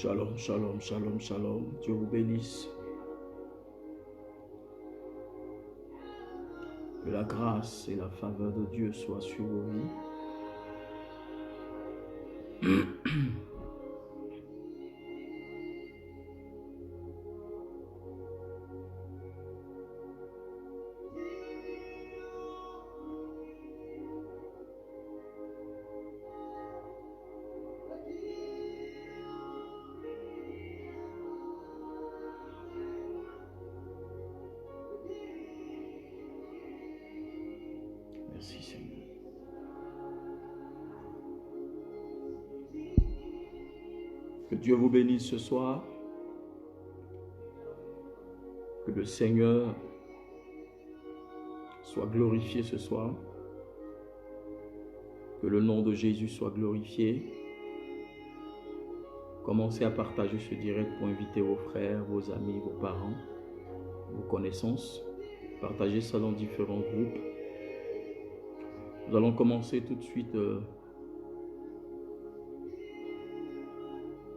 Shalom, shalom, shalom, shalom. Dieu vous bénisse. Que la grâce et la faveur de Dieu soient sur vos vies. Merci Seigneur. Que Dieu vous bénisse ce soir. Que le Seigneur soit glorifié ce soir. Que le nom de Jésus soit glorifié. Commencez à partager ce direct pour inviter vos frères, vos amis, vos parents, vos connaissances. Partagez ça dans différents groupes. Nous allons commencer tout de suite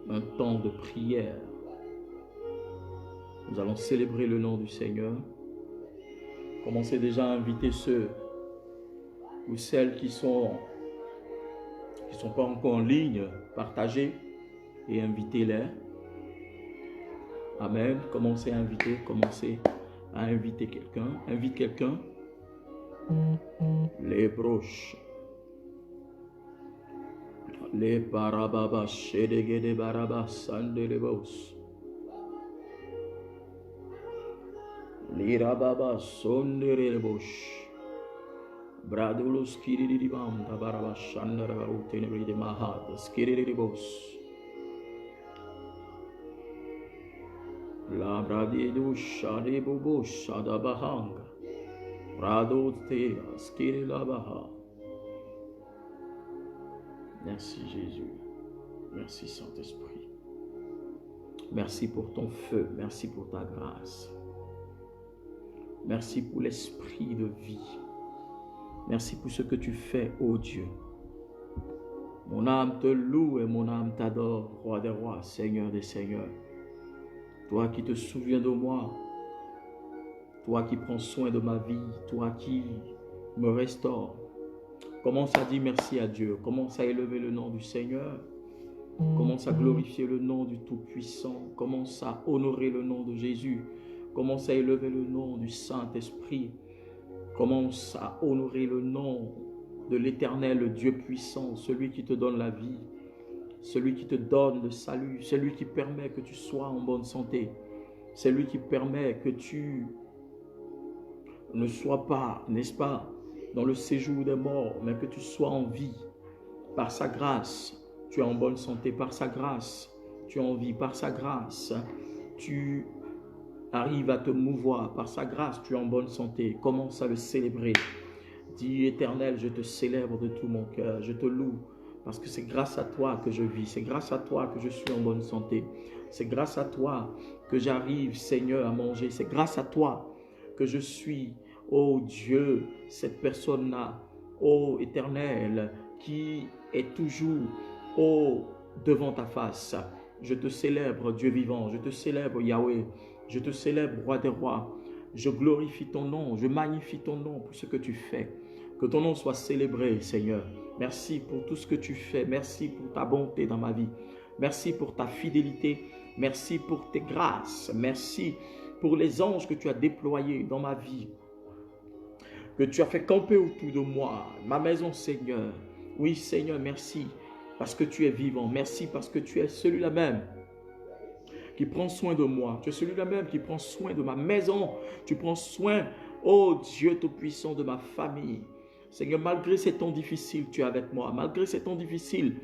un temps de prière. Nous allons célébrer le nom du Seigneur. Commencez déjà à inviter ceux ou celles qui sont pas encore en ligne. Partagez et invitez-les. Amen. Commencez à inviter quelqu'un. Invite quelqu'un. Les broches. Les barababas, shedegede barabas, sandelebos. Les rababas, sondelebos. Bradulos kiriribam, tabarabas, shandarabau, tenebride mahad, skiriribos. La bradidu shadebubos, shadabahang. Merci Jésus. Merci Saint-Esprit. Merci pour ton feu. Merci pour ta grâce. Merci pour l'esprit de vie. Merci pour ce que tu fais, ô Dieu. Mon âme te loue et mon âme t'adore, Roi des rois, Seigneur des seigneurs. Toi qui te souviens de moi. Toi qui prends soin de ma vie, toi qui me restaure. Commence à dire merci à Dieu. Commence à élever le nom du Seigneur. Commence à glorifier le nom du Tout-Puissant. Commence à honorer le nom de Jésus. Commence à élever le nom du Saint-Esprit. Commence à honorer le nom de l'Éternel, le Dieu puissant, celui qui te donne la vie, celui qui te donne le salut, celui qui permet que tu sois en bonne santé, celui qui permet que tu ne sois pas, n'est-ce pas, dans le séjour des morts, mais que tu sois en vie. Par sa grâce, tu es en bonne santé. Par sa grâce, tu es en vie. Par sa grâce, tu arrives à te mouvoir. Par sa grâce, tu es en bonne santé. Commence à le célébrer. Dis, Éternel, je te célèbre de tout mon cœur. Je te loue parce que c'est grâce à toi que je vis. C'est grâce à toi que je suis en bonne santé. C'est grâce à toi que j'arrive, Seigneur, à manger. C'est grâce à toi que je suis, ô Dieu, cette personne-là, ô Éternel, qui est toujours, ô, devant ta face. Je te célèbre, Dieu vivant, je te célèbre, Yahweh, je te célèbre, Roi des rois. Je glorifie ton nom, je magnifie ton nom pour ce que tu fais. Que ton nom soit célébré, Seigneur. Merci pour tout ce que tu fais. Merci pour ta bonté dans ma vie. Merci pour ta fidélité. Merci pour tes grâces. Merci pour les anges que tu as déployés dans ma vie, que tu as fait camper autour de moi, ma maison, Seigneur. Oui, Seigneur, merci parce que tu es vivant. Merci parce que tu es celui-là même qui prend soin de moi. Tu es celui-là même qui prend soin de ma maison. Tu prends soin, oh Dieu Tout-Puissant, de ma famille. Seigneur, malgré ces temps difficiles, tu es avec moi. Malgré ces temps difficiles,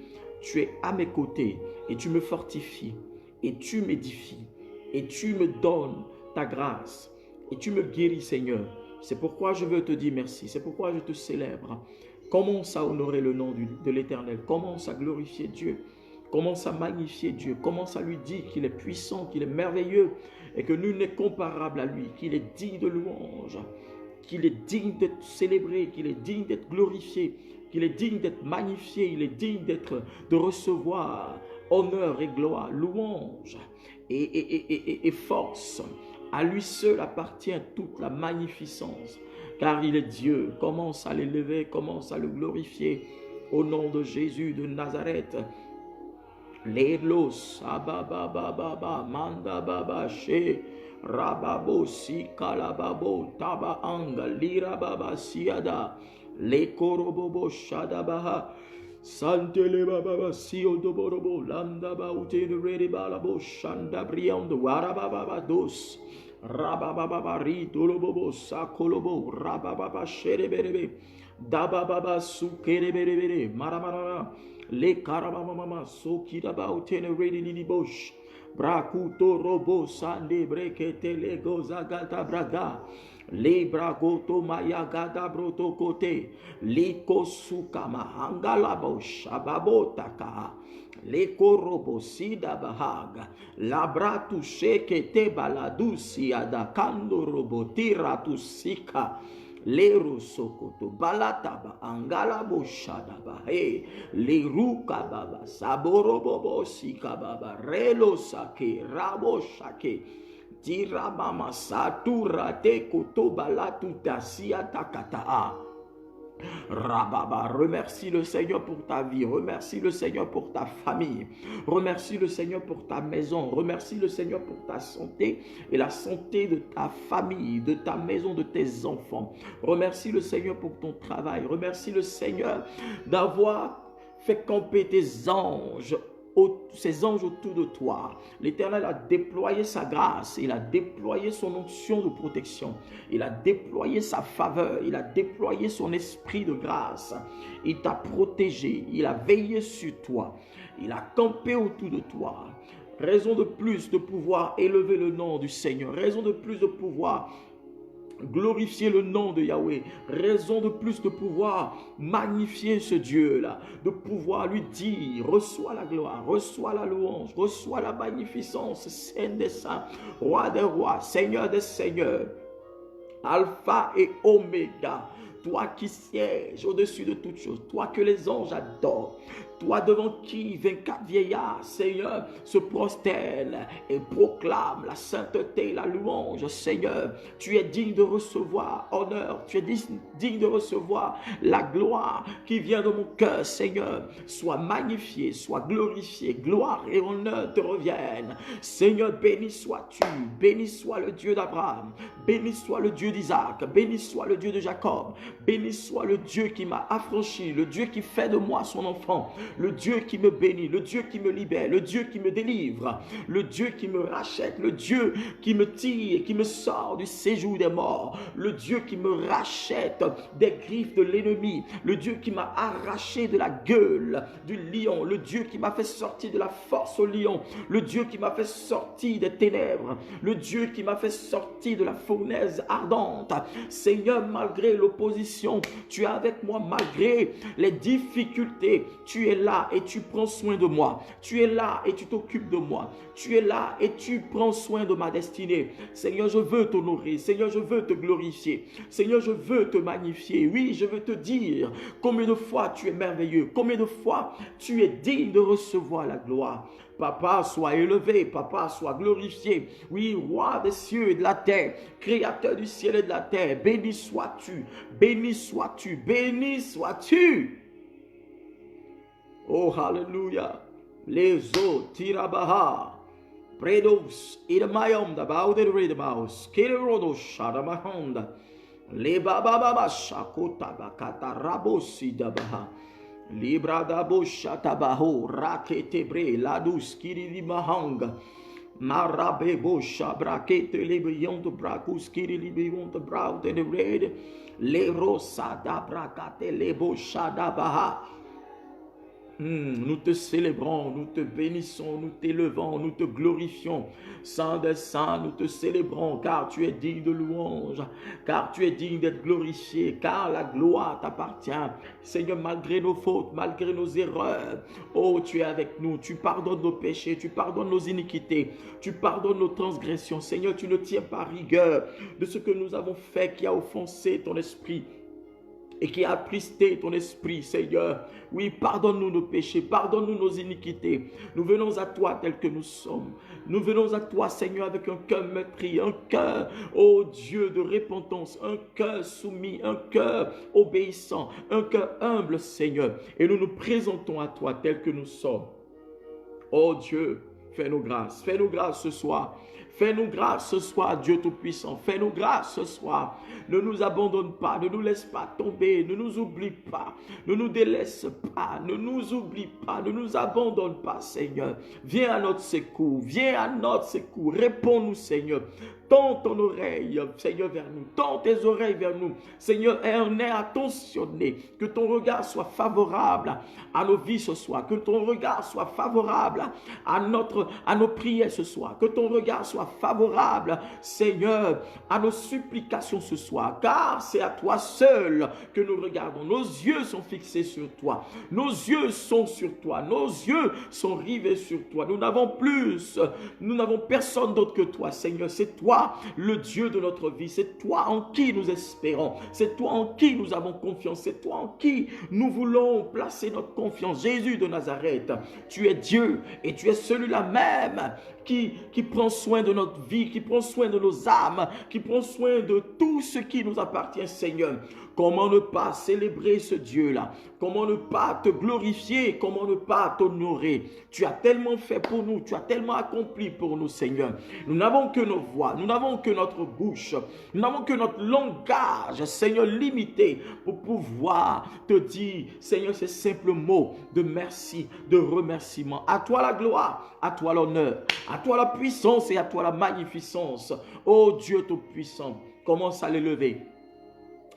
tu es à mes côtés et tu me fortifies et tu m'édifies et tu me donnes ta grâce et tu me guéris, Seigneur. C'est pourquoi je veux te dire merci. C'est pourquoi je te célèbre. Commence à honorer le nom de l'Éternel. Commence à glorifier Dieu. Commence à magnifier Dieu. Commence à lui dire qu'il est puissant, qu'il est merveilleux et que nul n'est comparable à lui, qu'il est digne de louange, qu'il est digne d'être célébré, qu'il est digne d'être glorifié, qu'il est digne d'être magnifié, il est digne de recevoir, honneur et gloire, louange et force. À lui seul appartient toute la magnificence, car il est Dieu. Commence à l'élever, commence à le glorifier. Au nom de Jésus de Nazareth. Lelos, ababababa, mandababa, she, rababo, si, kalababo, taba, anga, lirababa, siada, le korobobo, shadabaha, santele bababa, si, odoborobo, landaba, utene, redebalabo, shandabriand, warababa, dos, rabababa, ritolobobo, sakolobo, rabababa, shereberebe, dabababa, sukereberebere, maramarara, le karabamama so kiraba utene redi ni bosh brakuto robo sande brekete le gozagata braga le bragoto maya gada broto kote le kosukama hangala bosh ababotaka le korobo sida bahaga la bratu sheke te baladusi adakando robotira tu sika Lero sokoto balataba angala boshadaba he leruka baba saboro bobo sika baba relo sake rabo shake tira mama satura te koto balatu tasia takata. Rababa, remercie le Seigneur pour ta vie, remercie le Seigneur pour ta famille, remercie le Seigneur pour ta maison, remercie le Seigneur pour ta santé et la santé de ta famille, de ta maison, de tes enfants. Remercie le Seigneur pour ton travail, remercie le Seigneur d'avoir fait camper tes anges, ces anges autour de toi. L'Éternel a déployé sa grâce, il a déployé son onction de protection, il a déployé sa faveur, il a déployé son esprit de grâce, il t'a protégé, il a veillé sur toi, il a campé autour de toi. Raison de plus de pouvoir élever le nom du Seigneur, raison de plus de pouvoir glorifier le nom de Yahweh, raison de plus de pouvoir magnifier ce Dieu-là, de pouvoir lui dire, reçois la gloire, reçois la louange, reçois la magnificence, Saint des saints, Roi des rois, Seigneur des seigneurs, Alpha et Oméga, toi qui sièges au-dessus de toutes choses, toi que les anges adorent, toi devant qui 24 vieillards, Seigneur, se prosternent et proclament la sainteté, la louange. Seigneur, tu es digne de recevoir honneur, tu es digne de recevoir la gloire qui vient de mon cœur. Seigneur, sois magnifié, sois glorifié, gloire et honneur te reviennent. Seigneur, béni sois-tu, béni soit le Dieu d'Abraham, béni soit le Dieu d'Isaac, béni soit le Dieu de Jacob, béni soit le Dieu qui m'a affranchi, le Dieu qui fait de moi son enfant, le Dieu qui me bénit, le Dieu qui me libère, le Dieu qui me délivre, le Dieu qui me rachète, le Dieu qui me tire et qui me sort du séjour des morts, le Dieu qui me rachète des griffes de l'ennemi, le Dieu qui m'a arraché de la gueule du lion, le Dieu qui m'a fait sortir de la force au lion, le Dieu qui m'a fait sortir des ténèbres, le Dieu qui m'a fait sortir de la fournaise ardente. Seigneur, malgré l'opposition, tu es avec moi, malgré les difficultés, tu es là et tu prends soin de moi. Tu es là et tu t'occupes de moi. Tu es là et tu prends soin de ma destinée. Seigneur, je veux t'honorer. Seigneur, je veux te glorifier. Seigneur, je veux te magnifier. Oui, je veux te dire combien de fois tu es merveilleux. Combien de fois tu es digne de recevoir la gloire. Papa, sois élevé. Papa, sois glorifié. Oui, roi des cieux et de la terre, créateur du ciel et de la terre, béni sois-tu. Béni sois-tu. Béni sois-tu. Oh, hallelujah. Les eaux, tirabaha. Predos, idamayom, da baude redemaus, kirodo shadamahonda. Le bababa shakota bakata rabosi dabaha. Libra dabo shatabaho, raketebre, ladus kirili mahanga. Marabebo shabrakete libion de bracus kirili bion de brow de red. Le rosa da bracate lebo shadabaha. Nous te célébrons, nous te bénissons, nous t'élevons, nous te glorifions. Saint des saints, nous te célébrons car tu es digne de louange, car tu es digne d'être glorifié, car la gloire t'appartient. Seigneur, malgré nos fautes, malgré nos erreurs, oh, tu es avec nous, tu pardonnes nos péchés, tu pardonnes nos iniquités, tu pardonnes nos transgressions. Seigneur, tu ne tiens pas rigueur de ce que nous avons fait qui a offensé ton esprit. et qui a attristé ton esprit, Seigneur. Oui, pardonne-nous nos péchés, pardonne-nous nos iniquités. Nous venons à toi tel que nous sommes. Nous venons à toi, Seigneur, avec un cœur meurtri, un cœur, ô Dieu, de repentance, un cœur soumis, un cœur obéissant, un cœur humble, Seigneur. Et nous nous présentons à toi tel que nous sommes. Ô Dieu, fais-nous grâce ce soir. Fais-nous grâce ce soir, Dieu Tout-Puissant. Fais-nous grâce ce soir. Ne nous abandonne pas, ne nous laisse pas tomber, ne nous oublie pas, ne nous délaisse pas, ne nous oublie pas, ne nous abandonne pas, Seigneur. Viens à notre secours, réponds-nous, Seigneur. Tends ton oreille, Seigneur, vers nous. Tends tes oreilles vers nous. Seigneur, aie un air attentionné. Que ton regard soit favorable à nos vies ce soir. Que ton regard soit favorable à nos prières ce soir. Que ton regard soit favorable, Seigneur, à nos supplications ce soir. Car c'est à toi seul que nous regardons. Nos yeux sont fixés sur toi. Nos yeux sont sur toi. Nos yeux sont rivés sur toi. Nous n'avons personne d'autre que toi, Seigneur. C'est toi le Dieu de notre vie, c'est toi en qui nous espérons, c'est toi en qui nous avons confiance, c'est toi en qui nous voulons placer notre confiance. Jésus de Nazareth, tu es Dieu et tu es celui-là même qui prend soin de notre vie, qui prend soin de nos âmes, qui prend soin de tout ce qui nous appartient, Seigneur. Comment ne pas célébrer ce Dieu-là? Comment ne pas te glorifier? Comment ne pas t'honorer? Tu as tellement fait pour nous, tu as tellement accompli pour nous, Seigneur. Nous n'avons que nos voix, nous n'avons que notre bouche, nous n'avons que notre langage, Seigneur, limité pour pouvoir te dire, Seigneur, ces simples mots de merci, de remerciement. À toi la gloire, à toi l'honneur, à toi la puissance et à toi la magnificence. Ô Dieu Tout-Puissant, commence à l'élever.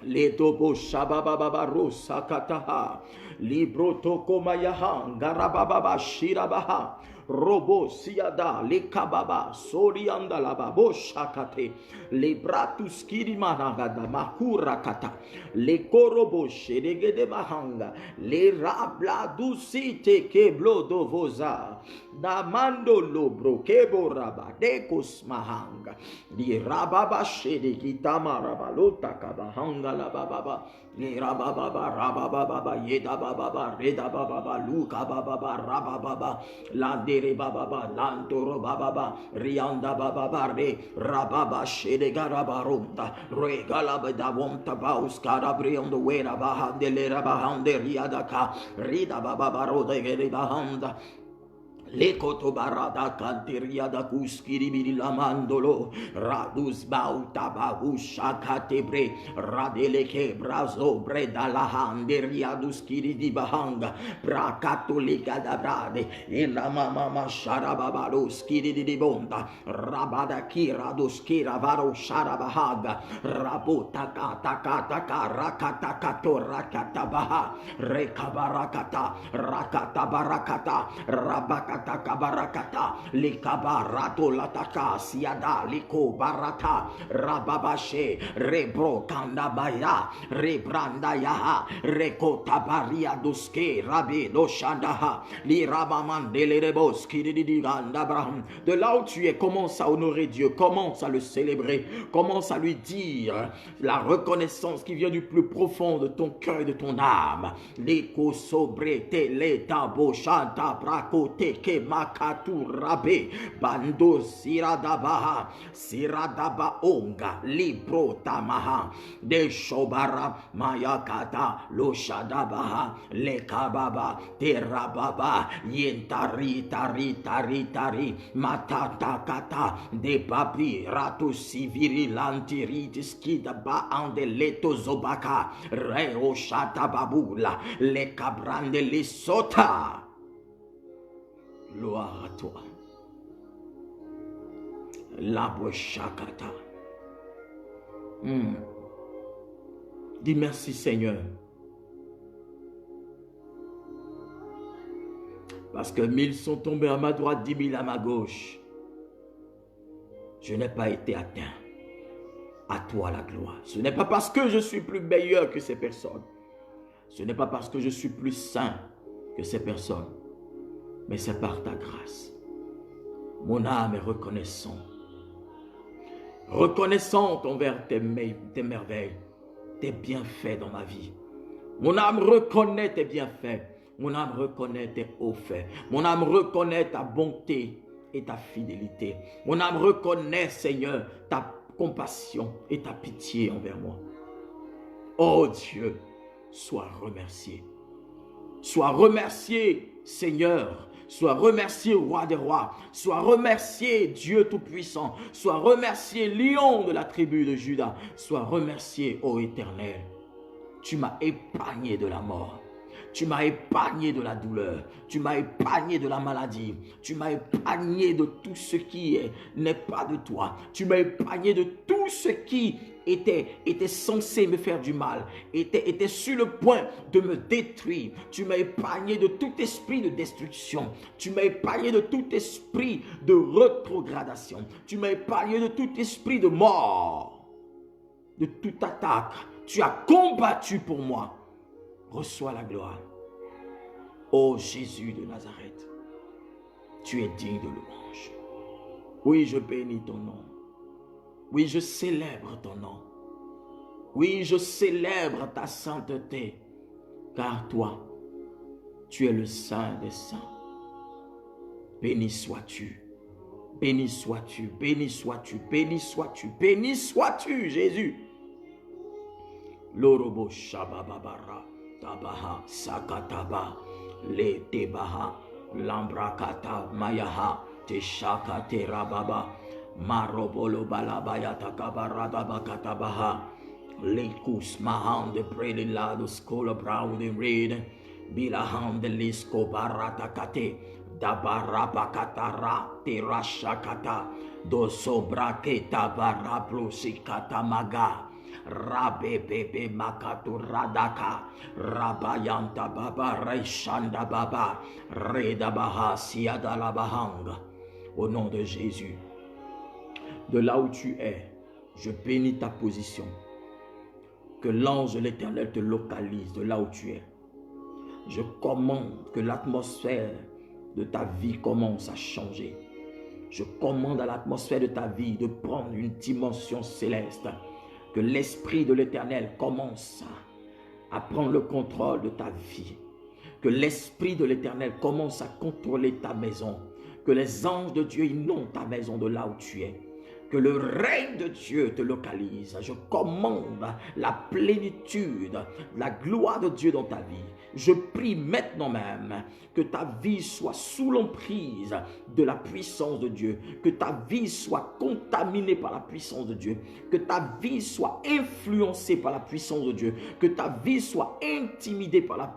Les tobo shabababa rosa kataha libro toko mayaha garababa shirabaha robo siada le kababa sorianda la babo shakate le bratus kirimanagada makura kata le korobo shedegede mahanga le rabla dusite keblo dovoza Namando lobro kebo raba dekos mahanga di rababa shede kitama rabalota kabahanga la bababa ni rababa yeda bababa reda bababa luka bababa rababa landere bababa lantoro bababa rianda bababa re rababa shede garabarunta regala bedavonta bauskara briondo wera bahandele rabahande riadaka rida bababa roda geribahanda Lekoto barada kanteria da kuskiri biri lamandolo radus bauta babusha katebre radeleke brazo breda lahanderia duskiri di bahanga prakatolika da brade e la mama sharababalo skiri di bonda rabada kira duskira varo sharabahaga rabota kata rakata kato rakata baha rekabarakata rakata barakata rabaka Takabarakata, Likabarato Lataka, Siada, Liko Barata, Rababashe, Rebro Kandabaya, Rebranda Yaha, Reko Tabaria Duske, Rabi Doshandaha, Lirabamandele Reboski, Didigandabraham. De là où tu es, commence à honorer Dieu, commence à le célébrer, commence à lui dire la reconnaissance qui vient du plus profond de ton cœur et de ton âme. Liko sobre tele tabo shanta brakote ke makatu rabe bando siradaba onga libro tamaha de shobara mayakata lo shadabaha le kababa terababa yentari tari matata kata de papi ratu siviri lantiritis kida ba ande leto zobaka reo shatababula le cabrande le sota. Gloire à toi. La bochakata. Dis merci Seigneur. Parce que 1000 sont tombés à ma droite, 10 000 à ma gauche. Je n'ai pas été atteint. À toi la gloire. Ce n'est pas parce que je suis plus meilleur que ces personnes. Ce n'est pas parce que je suis plus saint que ces personnes. Mais c'est par ta grâce. Mon âme est reconnaissante. Reconnaissante envers tes merveilles, tes bienfaits dans ma vie. Mon âme reconnaît tes bienfaits. Mon âme reconnaît tes hauts faits. Mon âme reconnaît ta bonté et ta fidélité. Mon âme reconnaît, Seigneur, ta compassion et ta pitié envers moi. Oh Dieu, sois remercié. Sois remercié, Seigneur. Sois remercié, Roi des rois. Sois remercié, Dieu Tout-Puissant. Sois remercié, Lion de la tribu de Juda. Sois remercié, ô Éternel. Tu m'as épargné de la mort. Tu m'as épargné de la douleur. Tu m'as épargné de la maladie. Tu m'as épargné de tout ce qui n'est pas de toi. Tu m'as épargné de tout ce qui était censé me faire du mal, était sur le point de me détruire. Tu m'as épargné de tout esprit de destruction. Tu m'as épargné de tout esprit de rétrogradation. Tu m'as épargné de tout esprit de mort, de toute attaque. Tu as combattu pour moi. Reçois la gloire. Ô Jésus de Nazareth, tu es digne de louange. Oui, je bénis ton nom. Oui, je célèbre ton nom. Oui, je célèbre ta sainteté. Car toi, tu es le Saint des Saints. Béni sois-tu. Béni sois-tu. Béni sois-tu. Béni sois-tu. Béni sois-tu, Jésus. Lorobo Shabababara. Tabaha Sakataba Le Tebaha Lambrakata Mayaha Teshaka Terababa Marobolo Balabaya Takabarada Bakatabaha Lekus Mahan de Predilla de School Brown and Reed Bilahan de Lisco Baratakate Dabarabakatara Terashakata Dosobraketa Baraplusikata Maga Rabe bebe makatu radaka rabayanta baba reishanda baba redabaha siadala bahanga. Au nom de Jésus, de là où tu es, je bénis ta position. Que l'ange de l'Éternel te localise de là où tu es. Je commande que l'atmosphère de ta vie commence à changer. Je commande à l'atmosphère de ta vie de prendre une dimension céleste. Que l'Esprit de l'Éternel commence à prendre le contrôle de ta vie. Que l'Esprit de l'Éternel commence à contrôler ta maison. Que les anges de Dieu inondent ta maison de là où tu es. Que le règne de Dieu te localise. Je commande la plénitude, la gloire de Dieu dans ta vie. Je prie maintenant même que ta vie soit sous l'emprise de la puissance de Dieu. Que ta vie soit contaminée par la puissance de Dieu. Que ta vie soit influencée par la puissance de Dieu. Que ta vie soit intimidée par la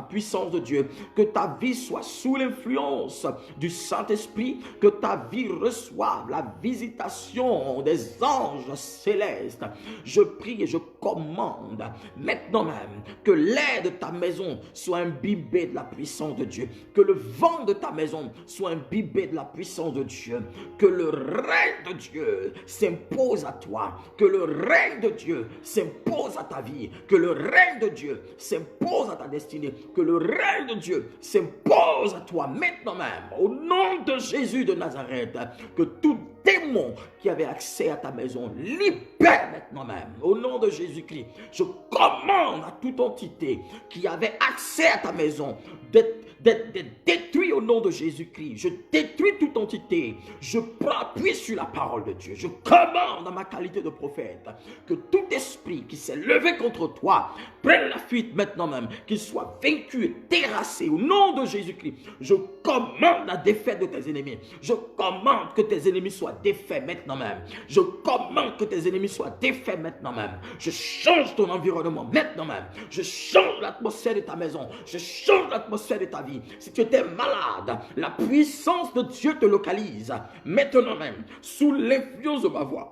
puissance de Dieu. Que ta vie soit sous l'influence du Saint-Esprit. Que ta vie reçoive la visitation des anges célestes. Je prie et je commande maintenant même que l'air de ta maison soit imbibé de la puissance de Dieu. Que le vent de ta maison soit imbibé de la puissance de Dieu. Que le règne de Dieu s'impose à toi. Que le règne de Dieu s'impose à ta vie. Que le règne de Dieu s'impose à ta destinée. Que le règne de Dieu s'impose à toi maintenant même. Au nom de Jésus de Nazareth. Que tout démon qui avait accès à ta maison, libère maintenant même. Au nom de Jésus-Christ, je commande à toute entité qui avait accès à ta maison d'être détruit au nom de Jésus-Christ. Je détruis toute entité. Je prends appui sur la parole de Dieu. Je commande à ma qualité de prophète que tout esprit qui s'est levé contre toi prenne la fuite maintenant même, qu'il soit vaincu et terrassé au nom de Jésus-Christ. Je commande la défaite de tes ennemis. Je commande que tes ennemis soient défaits maintenant même. Je commande que tes ennemis soient défaits maintenant même. Je change ton environnement maintenant même. Je change l'atmosphère de ta maison. Je change l'atmosphère de ta vie. Si tu étais malade, la puissance de Dieu te localise maintenant même, sous l'influence de ma voix,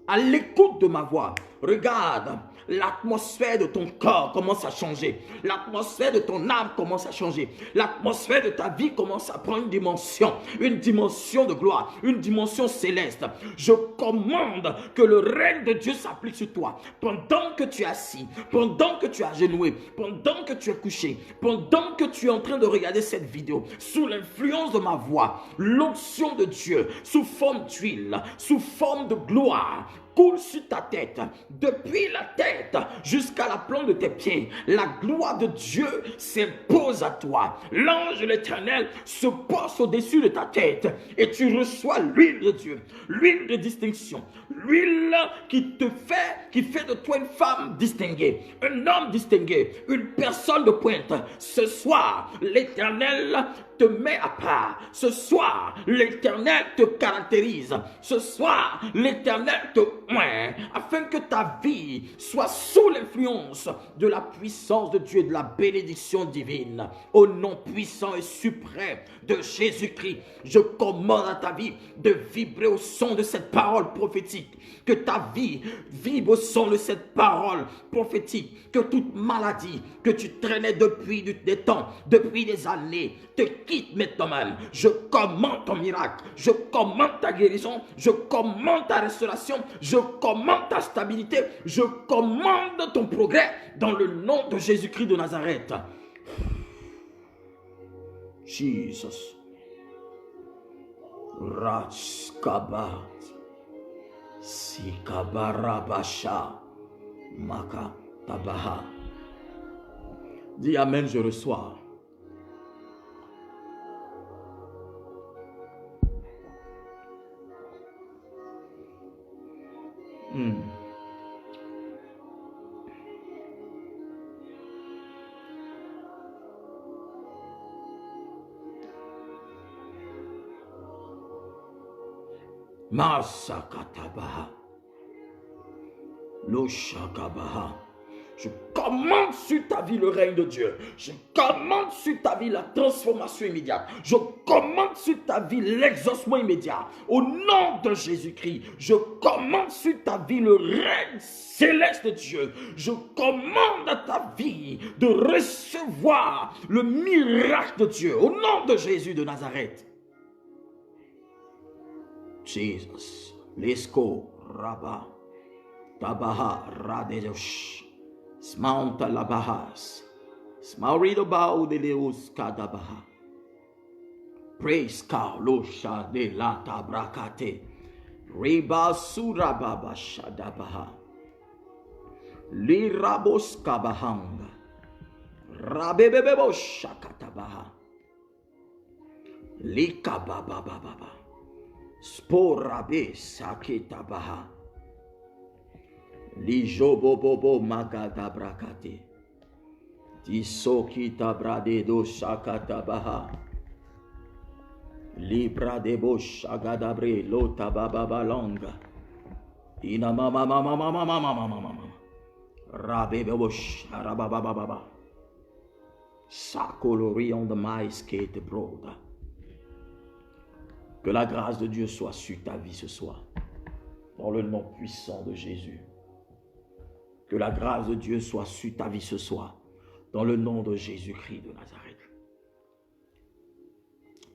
à l'écoute de ma voix. Regarde, l'atmosphère de ton corps commence à changer. L'atmosphère de ton âme commence à changer. L'atmosphère de ta vie commence à prendre une dimension de gloire, une dimension céleste. Je commande que le règne de Dieu s'applique sur toi. Pendant que tu es assis, pendant que tu es agenouillé, pendant que tu es couché, pendant que tu es en train de regarder cette vidéo, sous l'influence de ma voix, l'onction de Dieu, sous forme d'huile, sous forme de gloire, coule sur ta tête, depuis la tête jusqu'à la plante de tes pieds. La gloire de Dieu s'impose à toi. L'ange de l'Éternel se pose au-dessus de ta tête et tu reçois l'huile de Dieu, l'huile de distinction, l'huile qui fait de toi une femme distinguée, un homme distingué, une personne de pointe. Ce soir, l'Éternel te met à part. Ce soir, l'Éternel te caractérise. Ce soir, l'Éternel te oint afin que ta vie soit sous l'influence de la puissance de Dieu et de la bénédiction divine. Au nom puissant et suprême de Jésus-Christ, je commande à ta vie de vibrer au son de cette parole prophétique. Que ta vie vibre au son de cette parole prophétique. Que toute maladie que tu traînais depuis des temps, depuis des années, te quitte maintenant même. Je commande ton miracle. Je commande ta guérison. Je commande ta restauration. Je commande ta stabilité. Je commande ton progrès dans le nom de Jésus-Christ de Nazareth. Jesus. Ratskabat. Sikabarabasha. Maka tabaha. Dis Amen, je reçois. Masakatabaha. Loshakabaha. Je commande sur ta vie le règne de Dieu. Je commande sur ta vie la transformation immédiate. Je commande sur ta vie l'exaucement immédiat. Au nom de Jésus-Christ, je commande sur ta vie le règne céleste de Dieu. Je commande à ta vie de recevoir le miracle de Dieu. Au nom de Jésus de Nazareth. Jesus. Lesko Rabba. Tabaha Radedosh. Smanta labahas. Smaurido bao de leus kadabaha. Praise ka losha de la tabrakate. Reba surababa shadabaha. Lirabos kabahanga. Rabebebebo shakatabaha. Likababababa. Sporabe saketabaha. Lijobobobo magadabrakate. Tisoki tabrade do shakatabaha. Libra de bosh agadabre lota bababa longa. Ina mama mama mama mama mama mama. Rabe bosh arabababa. Sakolori on the mais skate broda. Que la grâce de Dieu soit sur ta vie ce soir. Dans le nom puissant de Jésus. Que la grâce de Dieu soit sur ta vie ce soir, dans le nom de Jésus-Christ de Nazareth.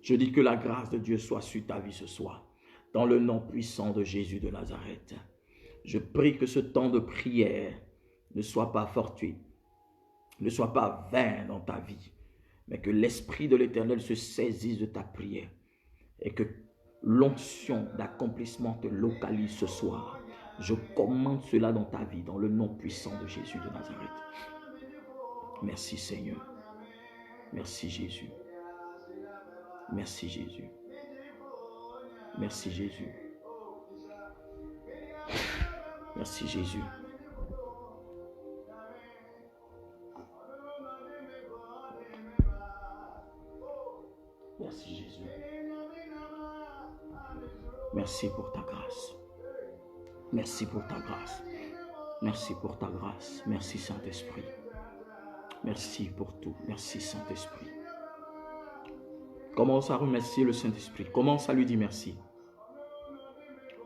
Je dis que la grâce de Dieu soit sur ta vie ce soir, dans le nom puissant de Jésus de Nazareth. Je prie que ce temps de prière ne soit pas fortuit, ne soit pas vain dans ta vie, mais que l'Esprit de l'Éternel se saisisse de ta prière et que l'onction d'accomplissement te localise ce soir. Je commande cela dans ta vie, dans le nom puissant de Jésus de Nazareth. Merci Seigneur. Merci Jésus. Merci Jésus. Merci Jésus. Merci Jésus. Merci Jésus. Merci pour ta grâce. Merci pour ta grâce. Merci pour ta grâce. Merci Saint-Esprit. Merci pour tout. Merci Saint-Esprit. Commence à remercier le Saint-Esprit. Commence à lui dire merci.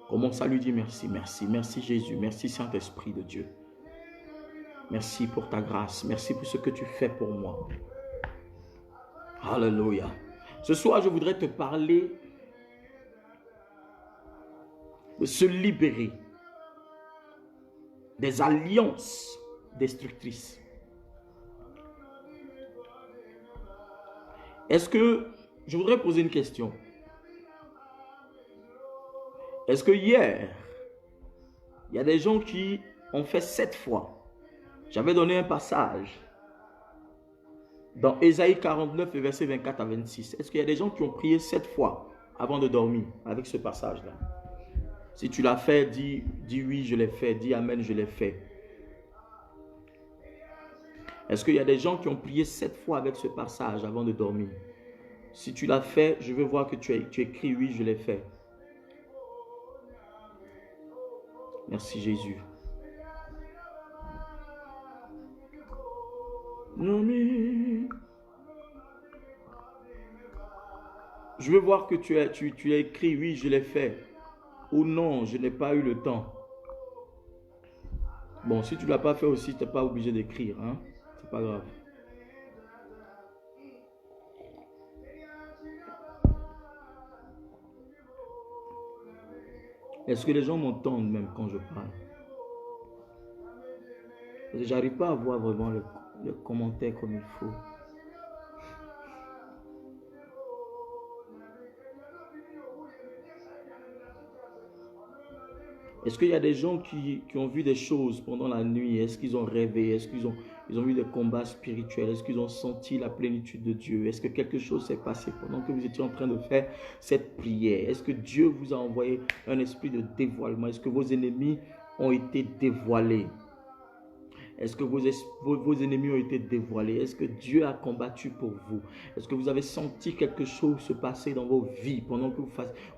Commence à lui dire merci. Merci. Merci Jésus. Merci Saint-Esprit de Dieu. Merci pour ta grâce. Merci pour ce que tu fais pour moi. Alléluia. Ce soir, je voudrais te parler de se libérer des alliances destructrices. Est-ce que, je voudrais poser une question. Est-ce que hier, Il y a des gens qui ont fait 7 fois. J'avais donné un passage dans Ésaïe 49, verset 24 à 26. Est-ce qu'il y a des gens qui ont prié 7 fois avant de dormir avec ce passage-là? Si tu l'as fait, dis oui, je l'ai fait. Dis amen, je l'ai fait. Est-ce qu'il y a des gens qui ont prié 7 fois avec ce passage avant de dormir? Si tu l'as fait, je veux voir que tu écris oui, je l'ai fait. Merci Jésus. Je veux voir que tu as écrit oui, je l'ai fait. Ou non, je n'ai pas eu le temps. Bon, si tu ne l'as pas fait aussi, tu n'es pas obligé d'écrire. Hein? C'est pas grave. Est-ce que les gens m'entendent même quand je parle? J'arrive pas à voir vraiment le commentaire comme il faut. Est-ce qu'il y a des gens qui ont vu des choses pendant la nuit? Est-ce qu'ils ont rêvé? Est-ce qu'ils ont vu des combats spirituels? Est-ce qu'ils ont senti la plénitude de Dieu? Est-ce que quelque chose s'est passé pendant que vous étiez en train de faire cette prière? Est-ce que Dieu vous a envoyé un esprit de dévoilement? Est-ce que vos ennemis ont été dévoilés? Est-ce que vos ennemis ont été dévoilés? Est-ce que Dieu a combattu pour vous? Est-ce que vous avez senti quelque chose se passer dans vos vies pendant que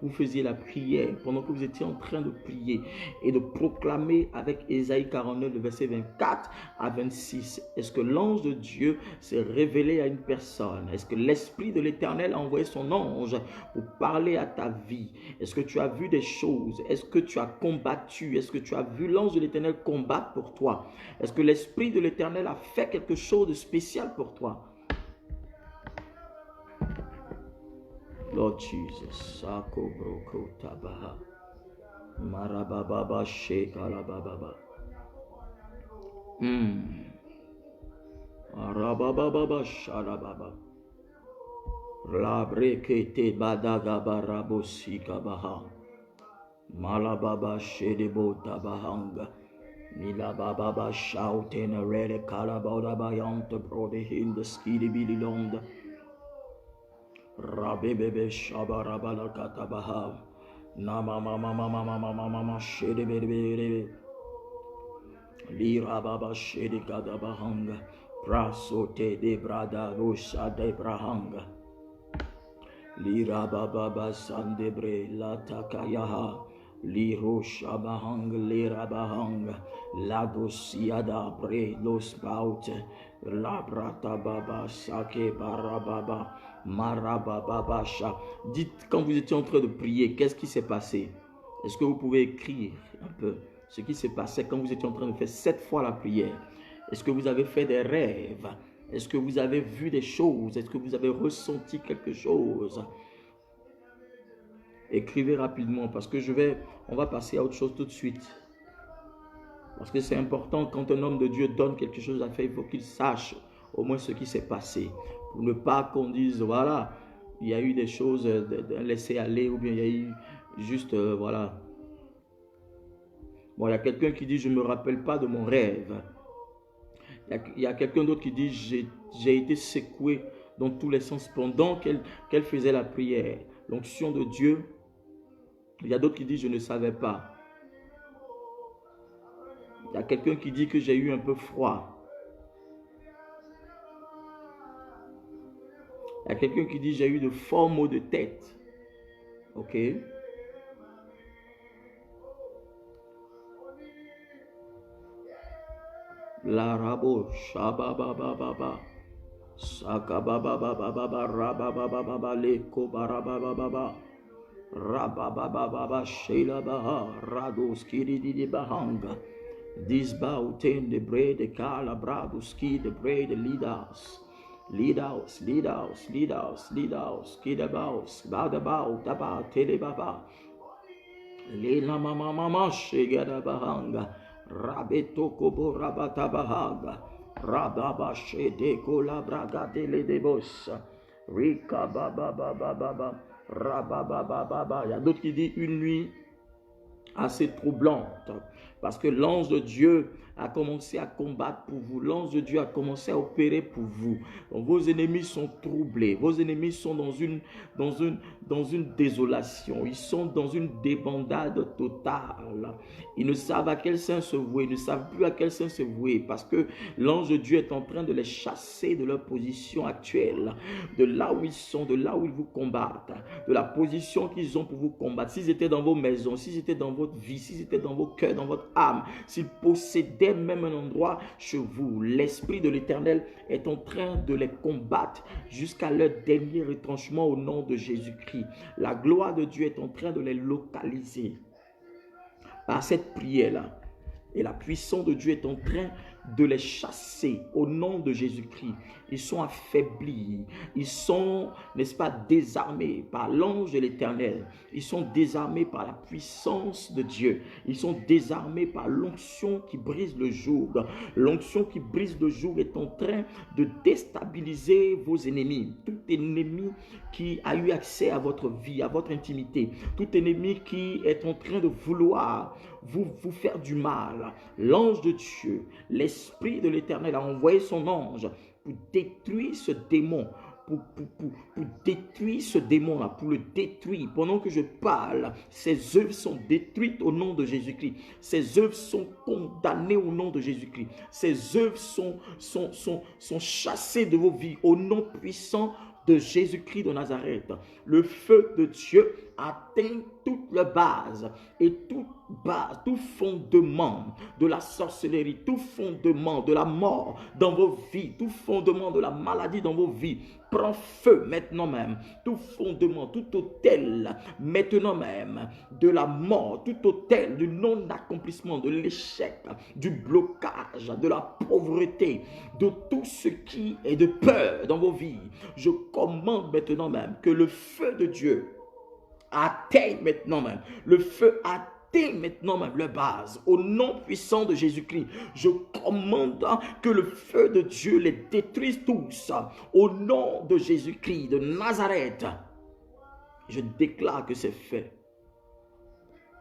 vous faisiez la prière, pendant que vous étiez en train de prier et de proclamer avec Ésaïe 49, le verset 24 à 26? Est-ce que l'ange de Dieu s'est révélé à une personne? Est-ce que l'Esprit de l'Éternel a envoyé son ange pour parler à ta vie? Est-ce que tu as vu des choses? Est-ce que tu as combattu? Est-ce que tu as vu l'ange de l'Éternel combattre pour toi? Est-ce que l'Esprit de l'Éternel a fait quelque chose de spécial pour toi? Lord Jesus, Sako Broko Tabaha, Marababa Shekalababa, Arababa Shalababa, Labrekete Badagaba Rabosika Baha, Malababa Shedebo Tabahanga. Mila baba shout in a red calabauda bayant brode in the skiddy billy londa. Rabebe shabarabala katabaha. Nama mama shede bebe. Lira baba shede kadabahanga. Prasote de brada rusha de brahanga. Lira baba sandebre la takayaha. Liro shabahang lira bahang la dosiada bre los baute la brata baba sake barababa marababa sha. Dites quand vous étiez en train de prier, qu'est-ce qui s'est passé? Est-ce que vous pouvez écrire un peu ce qui s'est passé quand vous étiez en train de faire 7 fois la prière? Est-ce que vous avez fait des rêves? Est-ce que vous avez vu des choses? Est-ce que vous avez ressenti quelque chose? Écrivez rapidement parce que on va passer à autre chose tout de suite. Parce que c'est important quand un homme de Dieu donne quelque chose à faire, il faut qu'il sache au moins ce qui s'est passé. Pour ne pas qu'on dise, voilà, il y a eu des choses laisser aller ou bien il y a eu juste, voilà. Bon, il y a quelqu'un qui dit, je ne me rappelle pas de mon rêve. Il y a quelqu'un d'autre qui dit, j'ai été secoué dans tous les sens pendant qu'elle faisait la prière. L'onction de Dieu. Il y a d'autres qui disent, je ne savais pas. Il y a quelqu'un qui dit que j'ai eu un peu froid. Il y a quelqu'un qui dit, j'ai eu de forts maux de tête. Ok. La rabo, shababababa, sakababababa, rababababa, leko barabababa. Rababababa Sheila Baha Rados Kiri Bahanga Disbauten de bread de Kala Braduski de bread leaders Kidabaus Badabau Daba Telebaba Lena Mama Shegada Bahanga Rabeto Kobo Rabata Bahanga Rababa Shede Kola Braga Dele de Bossa Rika Baba Rababababa. Il y a d'autres qui disent une nuit assez troublante Parce que l'ange de Dieu a commencé à combattre pour vous. L'ange de Dieu a commencé à opérer pour vous. Donc, vos ennemis sont troublés. Vos ennemis sont dans une désolation. Ils sont dans une débandade totale. Ils ne savent à quel sein se vouer. Ils ne savent plus à quel sein se vouer. Parce que l'ange de Dieu est en train de les chasser de leur position actuelle. De là où ils sont, de là où ils vous combattent. De la position qu'ils ont pour vous combattre. S'ils étaient dans vos maisons, s'ils étaient dans votre vie, s'ils étaient dans vos cœurs, dans votre âme, s'ils possédaient même un endroit chez vous, l'Esprit de l'Éternel est en train de les combattre jusqu'à leur dernier retranchement au nom de Jésus-Christ. La gloire de Dieu est en train de les localiser par cette prière-là. Et la puissance de Dieu est en train de les chasser au nom de Jésus-Christ. Ils sont affaiblis. Ils sont, n'est-ce pas, désarmés par l'ange de l'Éternel. Ils sont désarmés par la puissance de Dieu. Ils sont désarmés par l'onction qui brise le joug. L'onction qui brise le joug est en train de déstabiliser vos ennemis. Tout ennemi qui a eu accès à votre vie, à votre intimité. Tout ennemi qui est en train de vouloir vous faire du mal. L'ange de Dieu, l'Esprit de l'Éternel a envoyé son ange pour détruire ce démon, pour détruire ce démon-là, pour le détruire. Pendant que je parle, ses œuvres sont détruites au nom de Jésus-Christ. Ses œuvres sont condamnées au nom de Jésus-Christ. Ses œuvres sont chassées de vos vies au nom puissant de Jésus-Christ de Nazareth. Le feu de Dieu atteint toute la base et toute base, tout fondement de la sorcellerie, tout fondement de la mort dans vos vies, tout fondement de la maladie dans vos vies. Prends feu maintenant même. Tout fondement, tout autel maintenant même de la mort, tout autel du non-accomplissement, de l'échec, du blocage, de la pauvreté, de tout ce qui est de peur dans vos vies. Je commande maintenant même que le feu de Dieu atteigne maintenant même. Le feu atteigne maintenant même leur base. Au nom puissant de Jésus-Christ, je commande que le feu de Dieu les détruise tous. Au nom de Jésus-Christ de Nazareth, je déclare que c'est fait.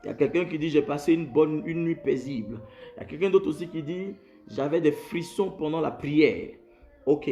Il y a quelqu'un qui dit j'ai passé une nuit paisible. Il y a quelqu'un d'autre aussi qui dit j'avais des frissons pendant la prière. Ok.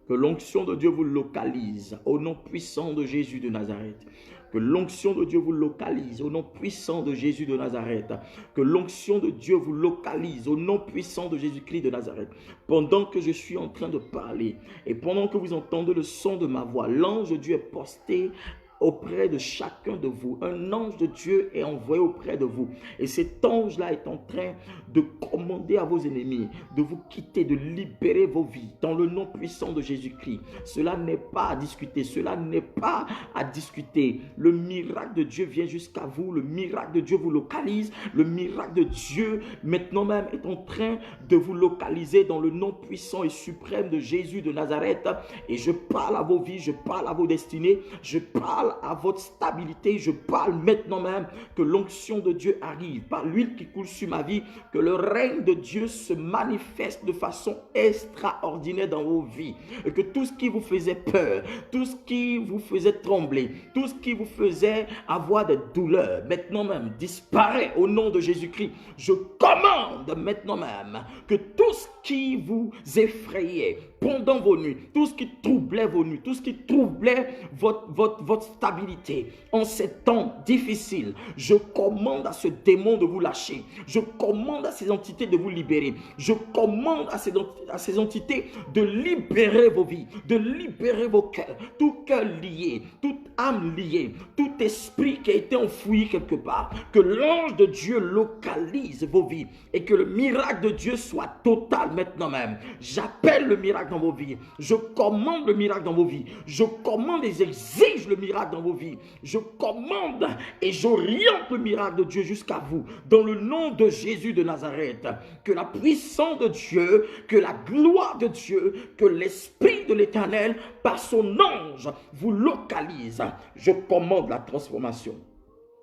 Que l'onction de Dieu vous localise au nom puissant de Jésus de Nazareth. Que l'onction de Dieu vous localise au nom puissant de Jésus de Nazareth. Que l'onction de Dieu vous localise au nom puissant de Jésus-Christ de Nazareth. Pendant que je suis en train de parler et pendant que vous entendez le son de ma voix, l'ange de Dieu est posté auprès de chacun de vous. Un ange de Dieu est envoyé auprès de vous. Et cet ange-là est en train de commander à vos ennemis de vous quitter, de libérer vos vies dans le nom puissant de Jésus-Christ. Cela n'est pas à discuter. Cela n'est pas à discuter. Le miracle de Dieu vient jusqu'à vous. Le miracle de Dieu vous localise. Le miracle de Dieu maintenant même est en train de vous localiser dans le nom puissant et suprême de Jésus de Nazareth. Et je parle à vos vies, je parle à vos destinées, je parle à votre stabilité. Je parle maintenant même que l'onction de Dieu arrive par l'huile qui coule sur ma vie, que le règne de Dieu se manifeste de façon extraordinaire dans vos vies, et que tout ce qui vous faisait peur, tout ce qui vous faisait trembler, tout ce qui vous faisait avoir des douleurs, maintenant même disparaît au nom de Jésus-Christ. Je commande maintenant même que tout ce qui vous effrayait pendant vos nuits, tout ce qui troublait vos nuits, tout ce qui troublait votre stabilité en ces temps difficiles, je commande à ce démon de vous lâcher. Je commande à ces entités de vous libérer. Je commande à ces entités de libérer vos vies, de libérer vos cœurs. Tout cœur lié, toute âme liée, tout esprit qui a été enfoui quelque part. Que l'ange de Dieu localise vos vies et que le miracle de Dieu soit total maintenant même. J'appelle le miracle dans vos vies. Je commande le miracle dans vos vies. Je commande et j'exige le miracle dans vos vies. Je commande et j'oriente le miracle de Dieu jusqu'à vous. Dans le nom de Jésus de Nazareth. Que la puissance de Dieu, que la gloire de Dieu, que l'Esprit de l'Éternel, par son ange, vous localise. Je commande la transformation.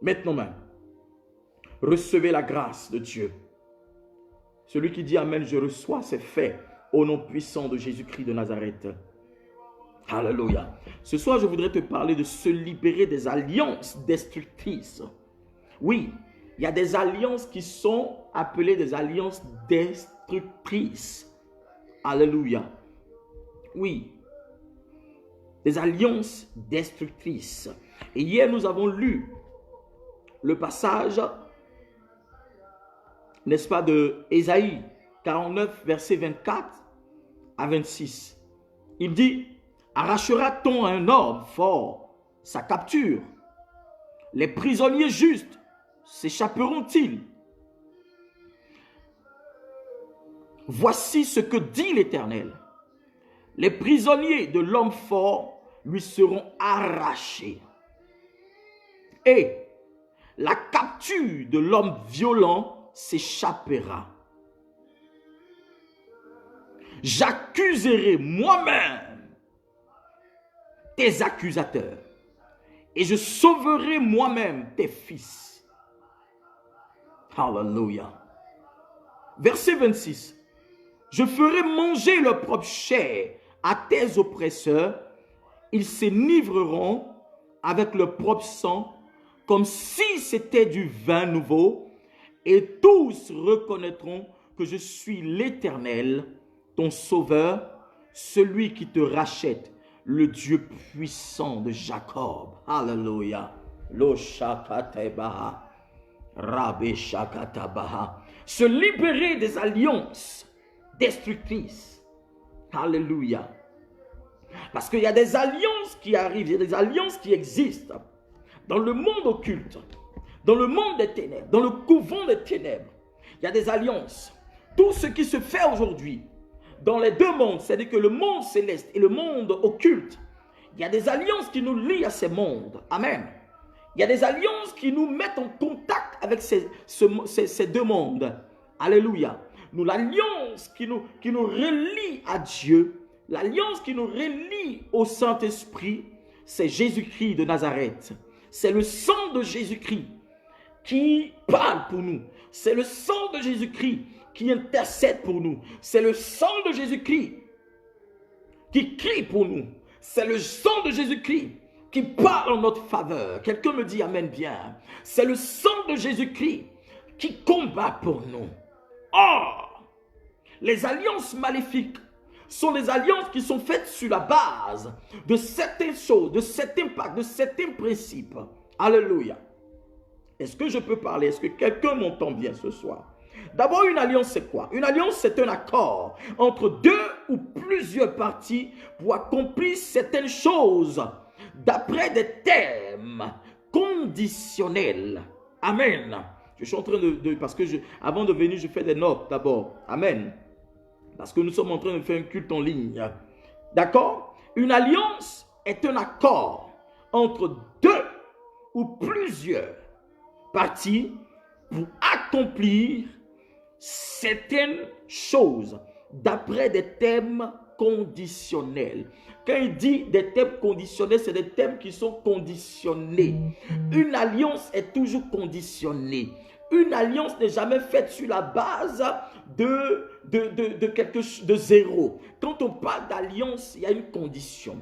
Maintenant même, recevez la grâce de Dieu. Celui qui dit Amen, je reçois, c'est fait. Au nom puissant de Jésus-Christ de Nazareth. Alléluia. Ce soir, je voudrais te parler de se libérer des alliances destructrices. Oui, il y a des alliances qui sont appelées des alliances destructrices. Alléluia. Oui, des alliances destructrices. Et hier, nous avons lu le passage, n'est-ce pas, de Ésaïe 49, versets 24 à 26. Il dit, arrachera-t-on à un homme fort sa capture? Les prisonniers justes s'échapperont-ils? Voici ce que dit l'Éternel. Les prisonniers de l'homme fort lui seront arrachés. Et la capture de l'homme violent s'échappera. J'accuserai moi-même tes accusateurs et je sauverai moi-même tes fils. Alléluia. Verset 26. Je ferai manger leur propre chair à tes oppresseurs. Ils s'enivreront avec leur propre sang comme si c'était du vin nouveau. Et tous reconnaîtront que je suis l'Éternel, ton sauveur, celui qui te rachète, le Dieu puissant de Jacob. Alléluia. Lo shakatebaha. Rabbe shakatabaha. Se libérer des alliances destructrices. Alléluia. Parce qu'il y a des alliances qui arrivent, il y a des alliances qui existent dans le monde occulte, dans le monde des ténèbres, dans le couvent des ténèbres. Il y a des alliances. Tout ce qui se fait aujourd'hui dans les deux mondes, c'est-à-dire que le monde céleste et le monde occulte, il y a des alliances qui nous lient à ces mondes. Amen. Il y a des alliances qui nous mettent en contact avec ces deux mondes. Alléluia. Nous, l'alliance qui nous relie à Dieu, l'alliance qui nous relie au Saint-Esprit, c'est Jésus-Christ de Nazareth. C'est le sang de Jésus-Christ qui parle pour nous. C'est le sang de Jésus-Christ qui intercède pour nous. C'est le sang de Jésus-Christ qui crie pour nous. C'est le sang de Jésus-Christ qui parle en notre faveur. Quelqu'un me dit amen bien. C'est le sang de Jésus-Christ qui combat pour nous. Or, les alliances maléfiques sont des alliances qui sont faites sur la base de certaines choses, de certains pactes, de certains principes. Alléluia. Est-ce que je peux parler? Est-ce que quelqu'un m'entend bien ce soir? D'abord, une alliance, c'est quoi? Une alliance, c'est un accord entre deux ou plusieurs parties pour accomplir certaines choses d'après des thèmes conditionnels. Amen. Je suis en train parce que avant de venir, je fais des notes d'abord. Amen. Parce que nous sommes en train de faire un culte en ligne. D'accord? Une alliance est un accord entre deux ou plusieurs parties pour accomplir certaines choses d'après des thèmes conditionnels. Quand il dit des thèmes conditionnels, c'est des thèmes qui sont conditionnés. Une alliance est toujours conditionnée. Une alliance n'est jamais faite sur la base de zéro. Quand on parle d'alliance, il y a une condition.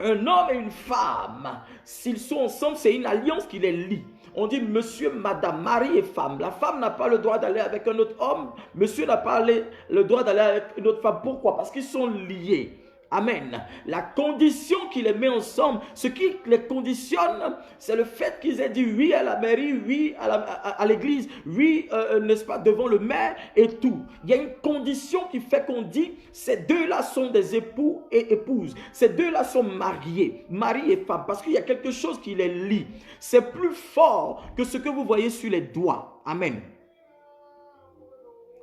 Un homme et une femme, s'ils sont ensemble, c'est une alliance qui les lie. On dit monsieur, madame, mari et femme. La femme n'a pas le droit d'aller avec un autre homme. Monsieur n'a pas le droit d'aller avec une autre femme. Pourquoi? Parce qu'ils sont liés. Amen. La condition qui les met ensemble, ce qui les conditionne, c'est le fait qu'ils aient dit oui à la mairie, oui à l'église, oui, n'est-ce pas, devant le maire et tout. Il y a une condition qui fait qu'on dit ces deux-là sont des époux et épouses. Ces deux-là sont mariés, mari et femme, parce qu'il y a quelque chose qui les lie. C'est plus fort que ce que vous voyez sur les doigts. Amen.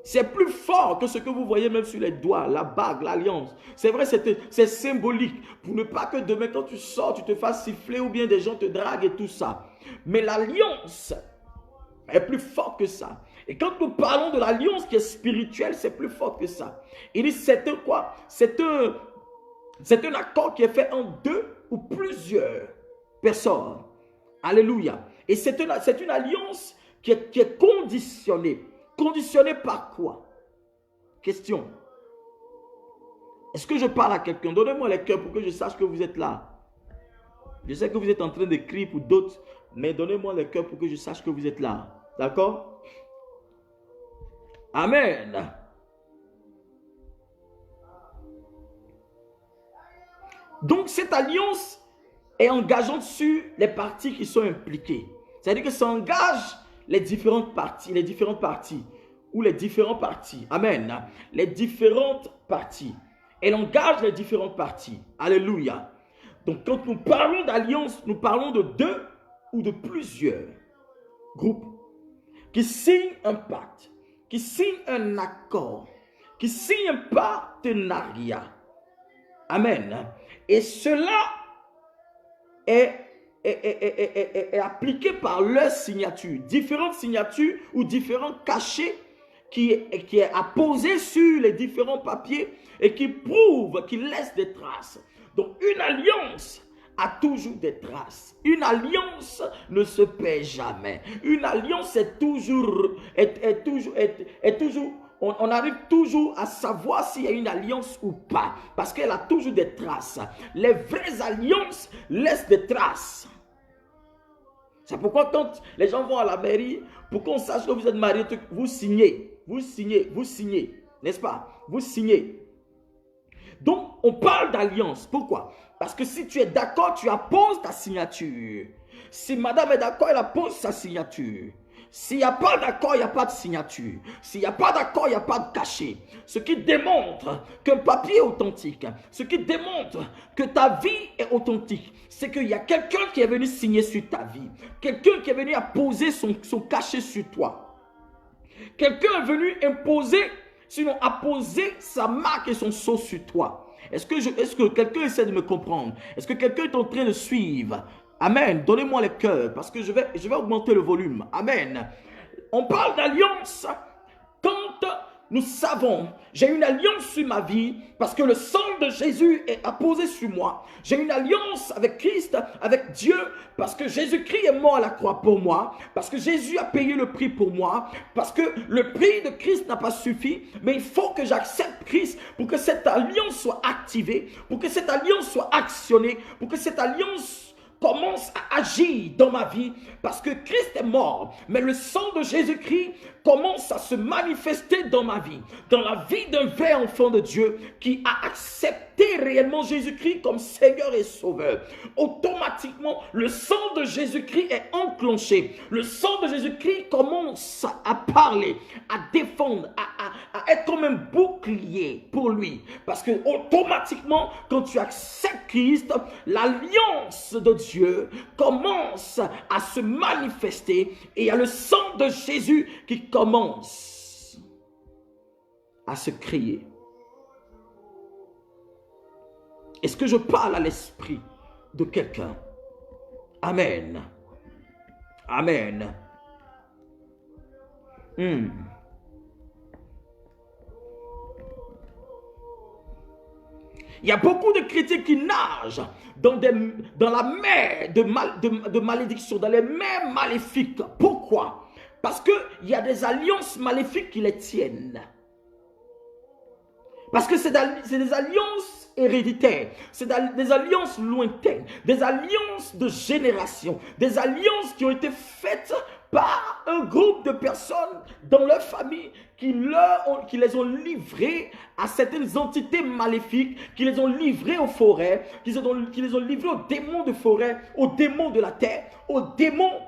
C'est plus fort que ce que vous voyez même sur les doigts, la bague, l'alliance. C'est vrai, c'est symbolique. Pour ne pas que demain, quand tu sors, tu te fasses siffler ou bien des gens te draguent et tout ça. Mais l'alliance est plus fort que ça. Et quand nous parlons de l'alliance qui est spirituelle, c'est plus fort que ça. Il dit, c'est un quoi? C'est un accord qui est fait en deux ou plusieurs personnes. Alléluia. Et c'est une alliance qui est conditionnée. Conditionné par quoi? Question. Est-ce que je parle à quelqu'un? Donnez-moi les cœurs pour que je sache que vous êtes là. Je sais que vous êtes en train d'écrire pour d'autres, mais donnez-moi les cœurs pour que je sache que vous êtes là. D'accord? Amen. Donc cette alliance est engageante sur les parties qui sont impliquées. C'est-à-dire que ça engage les différentes parties ou les différents partis. Amen. Les différentes parties. Elle engage les différentes parties. Alléluia. Donc quand nous parlons d'alliance, nous parlons de deux ou de plusieurs groupes qui signent un pacte, qui signent un accord, qui signent un partenariat. Amen. Et cela est appliqué par leur signature. Différentes signatures ou différents cachets qui est apposé sur les différents papiers et qui prouvent, qui laissent des traces. Donc une alliance a toujours des traces. Une alliance ne se perd jamais. Une alliance est toujours on arrive toujours à savoir s'il y a une alliance ou pas, parce qu'elle a toujours des traces. Les vraies alliances laissent des traces. C'est pourquoi quand les gens vont à la mairie, pour qu'on sache que vous êtes mariés, vous signez, n'est-ce pas? Vous signez. Donc, on parle d'alliance. Pourquoi? Parce que si tu es d'accord, tu apposes ta signature. Si madame est d'accord, elle appose sa signature. S'il n'y a pas d'accord, il n'y a pas de signature. S'il n'y a pas d'accord, il n'y a pas de cachet. Ce qui démontre qu'un papier est authentique, ce qui démontre que ta vie est authentique, c'est qu'il y a quelqu'un qui est venu signer sur ta vie. Quelqu'un qui est venu apposer son cachet sur toi. Quelqu'un est venu imposer, sinon apposer sa marque et son sceau sur toi. Est-ce que quelqu'un essaie de me comprendre? Est-ce que quelqu'un est en train de suivre? Amen. Donnez-moi les cœurs parce que je vais augmenter le volume. Amen. On parle d'alliance quand nous savons, j'ai une alliance sur ma vie parce que le sang de Jésus est apposé sur moi. J'ai une alliance avec Christ, avec Dieu, parce que Jésus-Christ est mort à la croix pour moi, parce que Jésus a payé le prix pour moi, parce que le prix de Christ n'a pas suffi, mais il faut que j'accepte Christ pour que cette alliance soit activée, pour que cette alliance soit actionnée, pour que cette alliance commence à agir dans ma vie, parce que Christ est mort, mais le sang de Jésus-Christ commence à se manifester dans ma vie, dans la vie d'un vrai enfant de Dieu qui a accepté réellement Jésus-Christ comme Seigneur et Sauveur. Automatiquement, le sang de Jésus-Christ est enclenché. Le sang de Jésus-Christ commence à parler, à défendre, à être comme un bouclier pour lui. Parce que automatiquement, quand tu acceptes Christ, l'alliance de Dieu commence à se manifester et il y a le sang de Jésus qui commence à se créer. Est-ce que je parle à l'esprit de quelqu'un? Amen. Amen. Il y a beaucoup de chrétiens qui nagent dans la mer de malédiction, dans les mers maléfiques. Pourquoi? Parce qu'il y a des alliances maléfiques qui les tiennent. Parce que c'est des alliances héréditaires, c'est des alliances lointaines, des alliances de génération, des alliances qui ont été faites par un groupe de personnes dans leur famille qui les ont livrées à certaines entités maléfiques, qui les ont livrées aux forêts, qui les ont livrées aux démons de forêt, aux démons de la terre, aux démons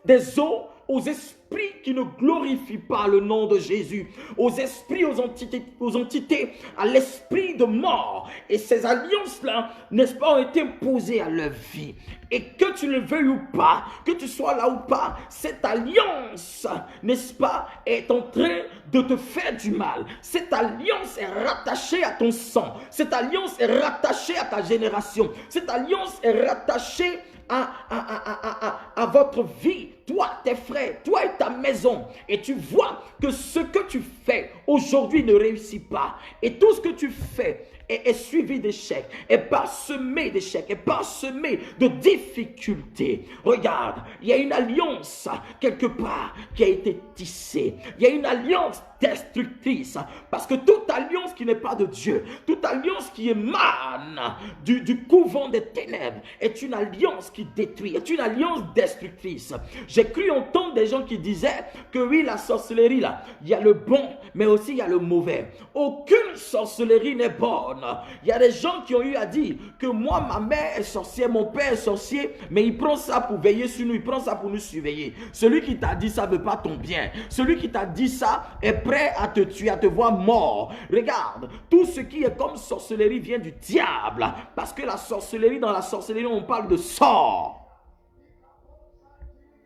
des eaux, aux esprits qui ne glorifient pas le nom de Jésus, aux esprits, aux entités, à l'esprit de mort. Et ces alliances-là, n'est-ce pas, ont été imposées à leur vie. Et que tu le veuilles ou pas, que tu sois là ou pas, cette alliance, n'est-ce pas, est en train de te faire du mal. Cette alliance est rattachée à ton sang. Cette alliance est rattachée à ta génération. Cette alliance est rattachée à votre vie, toi, tes frères, toi et ta maison. Et tu vois que ce que tu fais aujourd'hui ne réussit pas. Et tout ce que tu fais est suivi d'échecs, est parsemé d'échecs, est parsemé de difficultés. Regarde, il y a une alliance quelque part qui a été tissée. Il y a une alliance destructrice. Parce que toute alliance qui n'est pas de Dieu, toute alliance qui émane du couvent des ténèbres est une alliance qui détruit, est une alliance destructrice. J'ai cru entendre des gens qui disait que oui, la sorcellerie là, il y a le bon, mais aussi il y a le mauvais. Aucune sorcellerie n'est bonne. Il y a des gens qui ont eu à dire que moi, ma mère est sorcière, mon père est sorcier, mais il prend ça pour veiller sur nous, il prend ça pour nous surveiller. Celui qui t'a dit ça ne veut pas ton bien. Celui qui t'a dit ça est prêt à te tuer, à te voir mort. Regarde, tout ce qui est comme sorcellerie vient du diable. Parce que la sorcellerie, dans la sorcellerie, on parle de sort.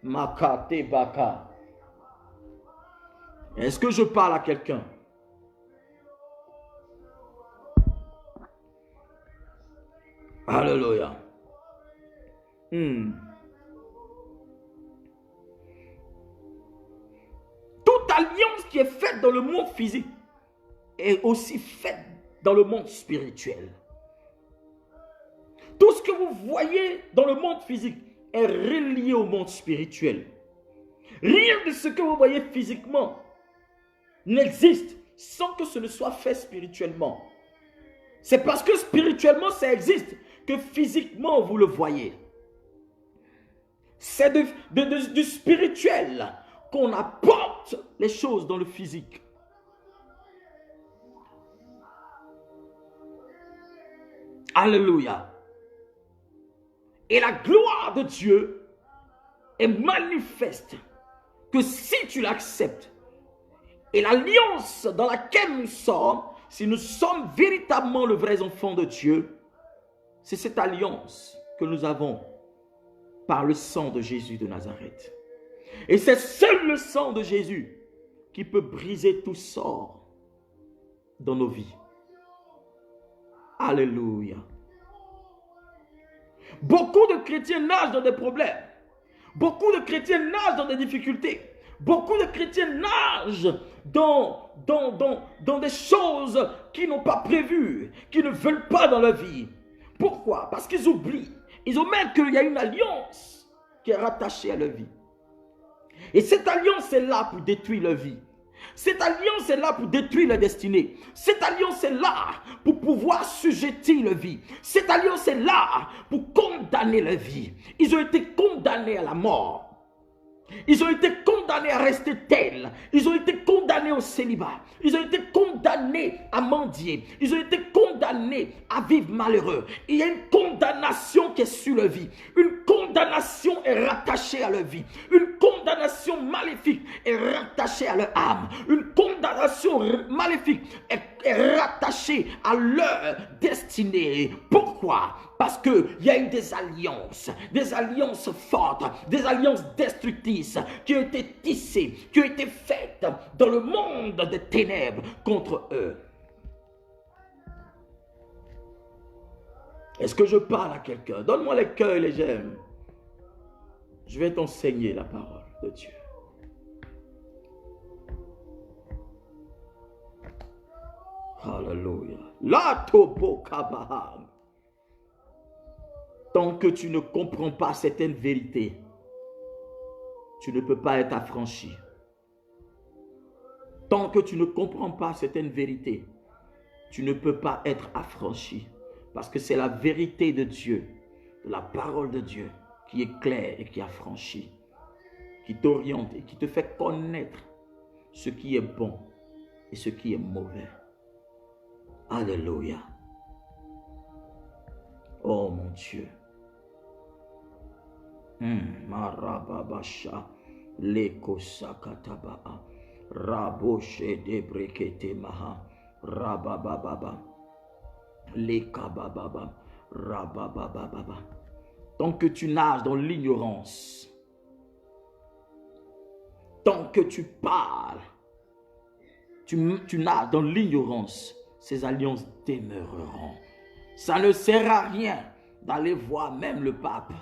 Makate baka. Est-ce que je parle à quelqu'un? Alléluia. Toute alliance qui est faite dans le monde physique est aussi faite dans le monde spirituel. Tout ce que vous voyez dans le monde physique est relié au monde spirituel. Rien de ce que vous voyez physiquement n'existe sans que ce ne soit fait spirituellement. C'est parce que spirituellement ça existe que physiquement vous le voyez. C'est du spirituel qu'on apporte les choses dans le physique. Alléluia. Et la gloire de Dieu est manifeste que si tu l'acceptes. Et l'alliance dans laquelle nous sommes, si nous sommes véritablement le vrai enfant de Dieu, c'est cette alliance que nous avons par le sang de Jésus de Nazareth. Et c'est seul le sang de Jésus qui peut briser tout sort dans nos vies. Alléluia. Beaucoup de chrétiens nagent dans des problèmes. Beaucoup de chrétiens nagent dans des difficultés. Beaucoup de chrétiens nagent dans des choses qu'ils n'ont pas prévues, qu'ils ne veulent pas dans leur vie. Pourquoi? Parce qu'ils oublient. Ils omettent qu'il y a une alliance qui est rattachée à leur vie. Et cette alliance est là pour détruire leur vie. Cette alliance est là pour détruire leur destinée. Cette alliance est là pour pouvoir sujetter leur vie. Cette alliance est là pour condamner leur vie. Ils ont été condamnés à la mort. Ils ont été condamnés à rester tels. Ils ont été condamnés au célibat. Ils ont été condamnés à mendier. Ils ont été condamnés à vivre malheureux. Il y a une condamnation qui est sur leur vie. Une condamnation est rattachée à leur vie. Une condamnation maléfique est rattachée à leur âme. Une condamnation maléfique est rattachée à leur destinée. Pourquoi? Parce qu'il y a eu des alliances fortes, des alliances destructrices qui ont été tissées, qui ont été faites dans le monde des ténèbres contre eux. Est-ce que je parle à quelqu'un? Donne-moi les cœurs et les j'aime. Je vais t'enseigner la parole de Dieu. Alléluia. La topo kabaham. Tant que tu ne comprends pas certaines vérités, tu ne peux pas être affranchi. Tant que tu ne comprends pas certaines vérités, tu ne peux pas être affranchi. Parce que c'est la vérité de Dieu, de la parole de Dieu, qui est claire et qui affranchit, qui t'oriente et qui te fait connaître ce qui est bon et ce qui est mauvais. Alléluia. Oh mon Dieu. Marababasha leko sakataba raboshe debrekete maha rabababa lekabababa rabababa. Tant que tu nages dans l'ignorance, tant que tu parles, tu nages dans l'ignorance, ces alliances demeureront. Ça ne sert à rien d'aller voir même le pape.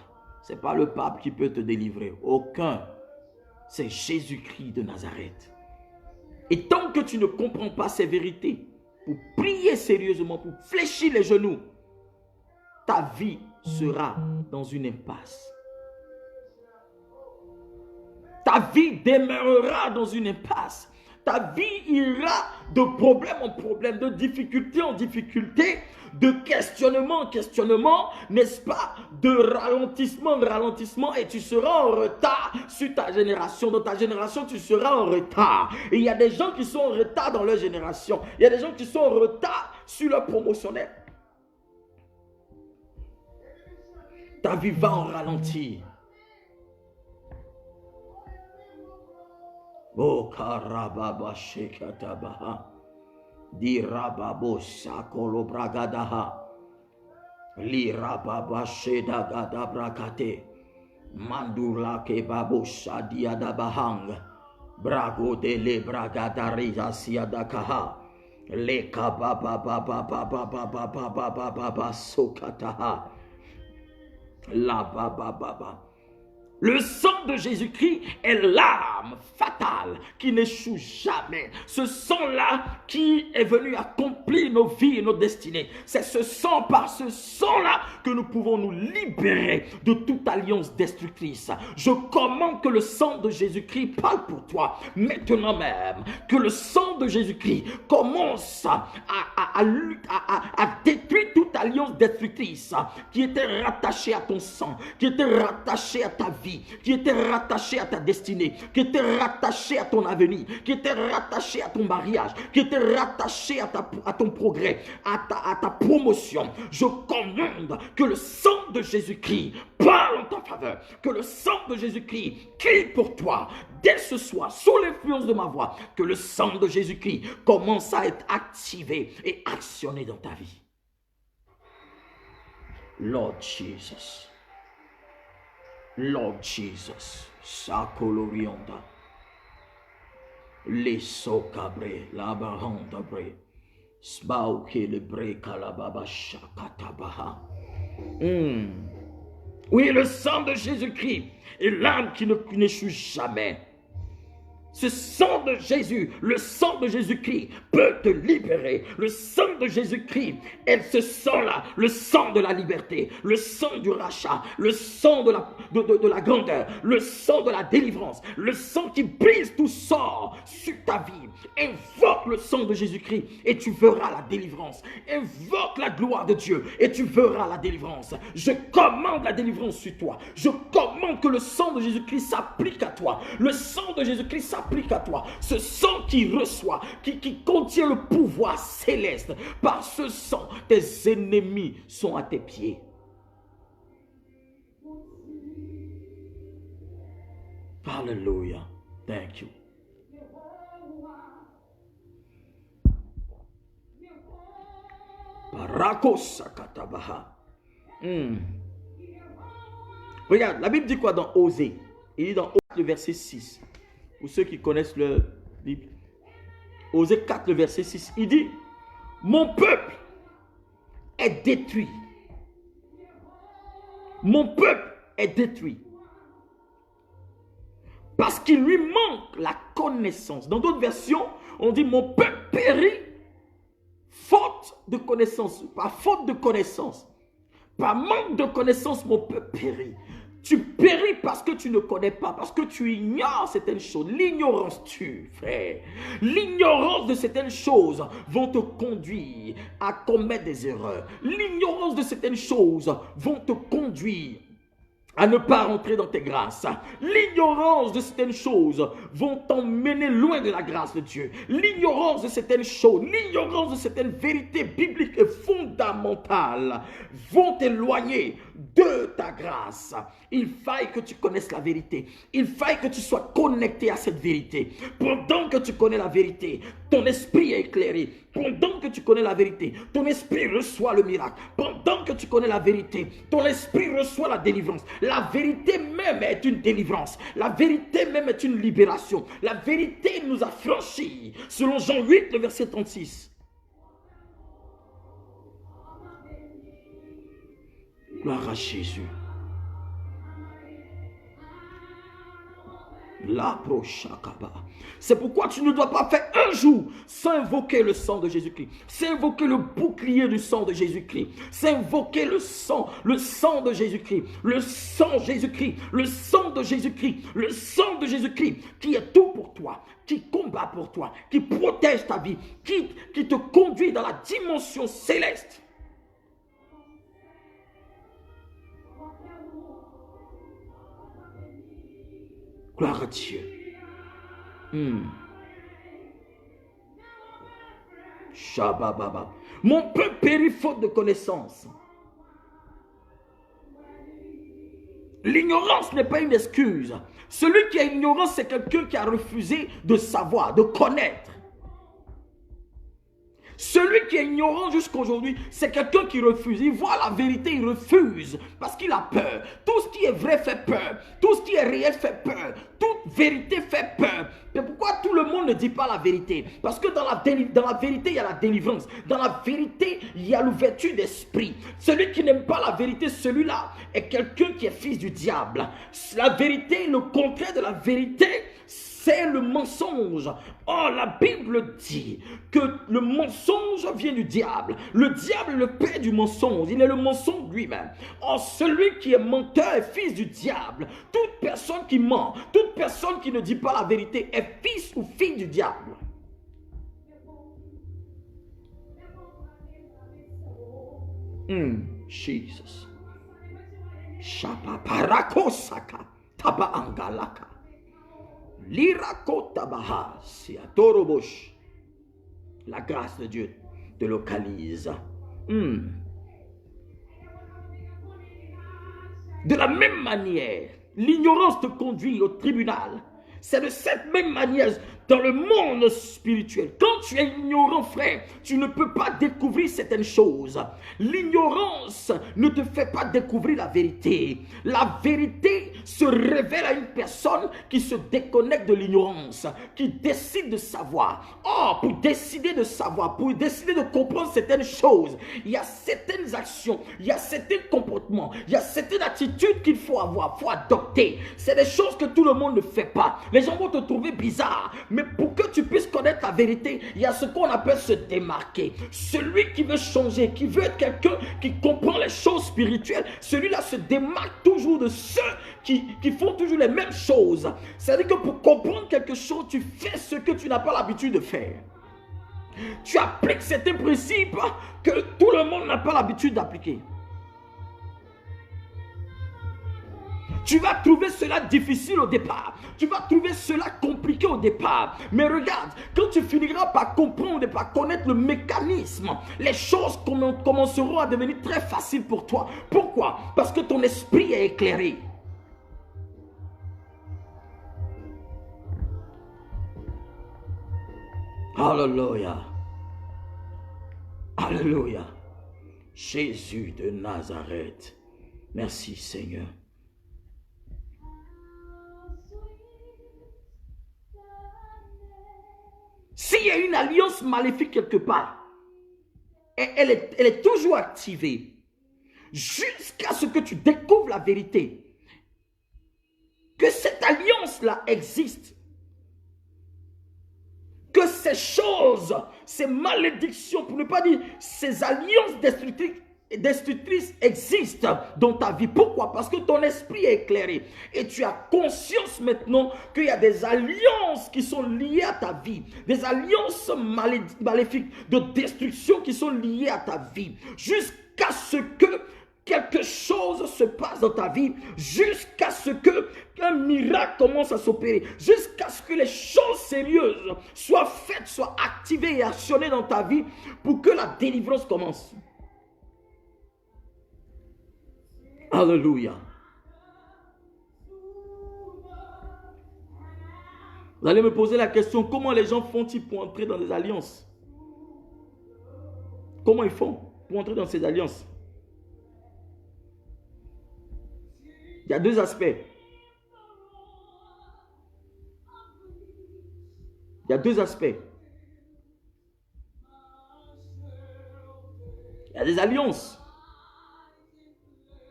Ce n'est pas le pape qui peut te délivrer. Aucun. C'est Jésus-Christ de Nazareth. Et tant que tu ne comprends pas ces vérités, pour prier sérieusement, pour fléchir les genoux, ta vie sera dans une impasse. Ta vie demeurera dans une impasse. Ta vie ira de problème en problème, de difficulté en difficulté, de questionnement en questionnement, n'est-ce pas, de ralentissement en ralentissement, et tu seras en retard sur ta génération. Dans ta génération, tu seras en retard. Et il y a des gens qui sont en retard dans leur génération. Il y a des gens qui sont en retard sur leur promotionnel. Ta vie va en ralentir. Oh, karababa shekatabaha. Dirababo sakolo bragadaha. Lirababa shedagada brakate. Mandula kebabo shadiadabahang. Brago de le bragadariza siadakaha. Le kababa baba baba baba baba baba sokataha. La baba baba. Le sang de Jésus-Christ est l'arme fatale qui n'échoue jamais. Ce sang-là qui est venu accomplir nos vies et nos destinées. C'est ce sang, par ce sang-là, que nous pouvons nous libérer de toute alliance destructrice. Je commande que le sang de Jésus-Christ parle pour toi. Maintenant même, que le sang de Jésus-Christ commence à détruire toute alliance destructrice qui était rattachée à ton sang, qui était rattachée à ta vie, qui était rattaché à ta destinée, qui était rattaché à ton avenir, qui était rattaché à ton mariage, qui était rattaché à ton progrès, à ta promotion. Je commande que le sang de Jésus-Christ parle en ta faveur, que le sang de Jésus-Christ crie pour toi. Dès ce soir, sous l'influence de ma voix, que le sang de Jésus-Christ commence à être activé et actionné dans ta vie. Lord Jesus. Lord Jesus, Sakolorianda, les socabre, la baranda bre, Sbauke le bre kalababa shakatabaha. Oui, le sang de Jésus-Christ est l'âme qui n'échoue jamais. Ce sang de Jésus, le sang de Jésus-Christ peut te libérer. Le sang de Jésus-Christ est ce sang-là, le sang de la liberté, le sang du rachat, le sang de la grandeur, le sang de la délivrance, le sang qui brise tout sort sur ta vie. Invoque le sang de Jésus-Christ et tu verras la délivrance. Invoque la gloire de Dieu et tu verras la délivrance. Je commande la délivrance sur toi. Je commande que le sang de Jésus-Christ s'applique à toi. Le sang de Jésus-Christ s'applique à toi. Ce sang qui reçoit, qui contient le pouvoir céleste. Par ce sang, tes ennemis sont à tes pieds. Hallelujah. Thank you. Regarde, la Bible dit quoi dans Osée? Il dit dans Osée, le verset 6. Pour ceux qui connaissent le Bible. Osée 4, le verset 6. Il dit, mon peuple est détruit. Mon peuple est détruit. Parce qu'il lui manque la connaissance. Dans d'autres versions, on dit, mon peuple périt faute de connaissance. Par faute de connaissance. Par manque de connaissance, mon peuple périt. Tu péris parce que tu ne connais pas, parce que tu ignores certaines choses. L'ignorance tue, frère. L'ignorance de certaines choses vont te conduire à commettre des erreurs. L'ignorance de certaines choses vont te conduire à ne pas rentrer dans tes grâces. L'ignorance de certaines choses vont t'emmener loin de la grâce de Dieu. L'ignorance de certaines choses, l'ignorance de certaines vérités bibliques et fondamentales vont t'éloigner de ta grâce. Il faille que tu connaisses la vérité. Il faille que tu sois connecté à cette vérité. Pendant que tu connais la vérité, ton esprit est éclairé. Pendant que tu connais la vérité, ton esprit reçoit le miracle. Pendant que tu connais la vérité, ton esprit reçoit la délivrance. La vérité même est une délivrance. La vérité même est une libération. La vérité nous a franchis. Selon Jean 8, le verset 36. Gloire à Jésus. La prochakaba. C'est pourquoi tu ne dois pas faire un jour sans invoquer le sang de Jésus-Christ, sans invoquer le bouclier du sang de Jésus-Christ, sans invoquer le sang de Jésus-Christ, le sang Jésus-Christ, le sang de Jésus-Christ, le sang de Jésus-Christ qui est tout pour toi, qui combat pour toi, qui protège ta vie, qui te conduit dans la dimension céleste. Gloire à Dieu. Shabababa. Mon peuple périt faute de connaissance. L'ignorance n'est pas une excuse. Celui qui est ignorant, c'est quelqu'un qui a refusé de savoir, de connaître. Celui qui est ignorant jusqu'aujourd'hui, c'est quelqu'un qui refuse. Il voit la vérité, il refuse parce qu'il a peur. Tout ce qui est vrai fait peur. Tout ce qui est réel fait peur. Toute vérité fait peur. Mais pourquoi tout le monde ne dit pas la vérité? Parce que dans la vérité, il y a la délivrance. Dans la vérité, il y a l'ouverture d'esprit. Celui qui n'aime pas la vérité, celui-là est quelqu'un qui est fils du diable. La vérité, le contraire de la vérité, c'est le mensonge. Oh, la Bible dit que le mensonge vient du diable. Le diable est le père du mensonge. Il est le mensonge lui-même. Oh, celui qui est menteur est fils du diable. Toute personne qui ment, toute personne qui ne dit pas la vérité est fils ou fille du diable. Jesus. Shapa parakosaka taba angalaka. L'irakotabaha siatorobosh. La grâce de Dieu te localise. De la même manière, l'ignorance te conduit au tribunal. C'est de cette même manière dans le monde spirituel. Quand tu es ignorant, frère, tu ne peux pas découvrir certaines choses. L'ignorance ne te fait pas découvrir la vérité. La vérité se révèle à une personne qui se déconnecte de l'ignorance, qui décide de savoir. Oh, pour décider de savoir, pour décider de comprendre certaines choses, il y a certaines actions, il y a certains comportements, il y a certaines attitudes qu'il faut avoir, il faut adopter. C'est des choses que tout le monde ne fait pas. Les gens vont te trouver bizarre, mais pour que tu puisses connaître la vérité, il y a ce qu'on appelle se démarquer. Celui qui veut changer, qui veut être quelqu'un qui comprend les choses spirituelles, celui-là se démarque toujours de ceux qui font toujours les mêmes choses. C'est-à-dire que pour comprendre quelque chose, tu fais ce que tu n'as pas l'habitude de faire. Tu appliques certains principes que tout le monde n'a pas l'habitude d'appliquer. Tu vas trouver cela difficile au départ. Tu vas trouver cela compliqué au départ. Mais regarde, quand tu finiras par comprendre et par connaître le mécanisme, les choses commenceront à devenir très faciles pour toi. Pourquoi? Parce que ton esprit est éclairé. Alléluia. Alléluia. Jésus de Nazareth. Merci Seigneur. S'il y a une alliance maléfique quelque part, elle est toujours activée jusqu'à ce que tu découvres la vérité. Que cette alliance-là existe. Que ces choses, ces malédictions, pour ne pas dire ces alliances destructrices existent dans ta vie. Pourquoi? Parce que ton esprit est éclairé et tu as conscience maintenant qu'il y a des alliances qui sont liées à ta vie, des alliances maléfiques de destruction qui sont liées à ta vie, jusqu'à ce que quelque chose se passe dans ta vie, jusqu'à ce que un miracle commence à s'opérer, jusqu'à ce que les choses sérieuses soient faites, soient activées et actionnées dans ta vie pour que la délivrance commence. Alléluia. Vous allez me poser la question, comment les gens font-ils pour entrer dans des alliances? Comment ils font pour entrer dans ces alliances? Il y a deux aspects. Il y a deux aspects. Il y a des alliances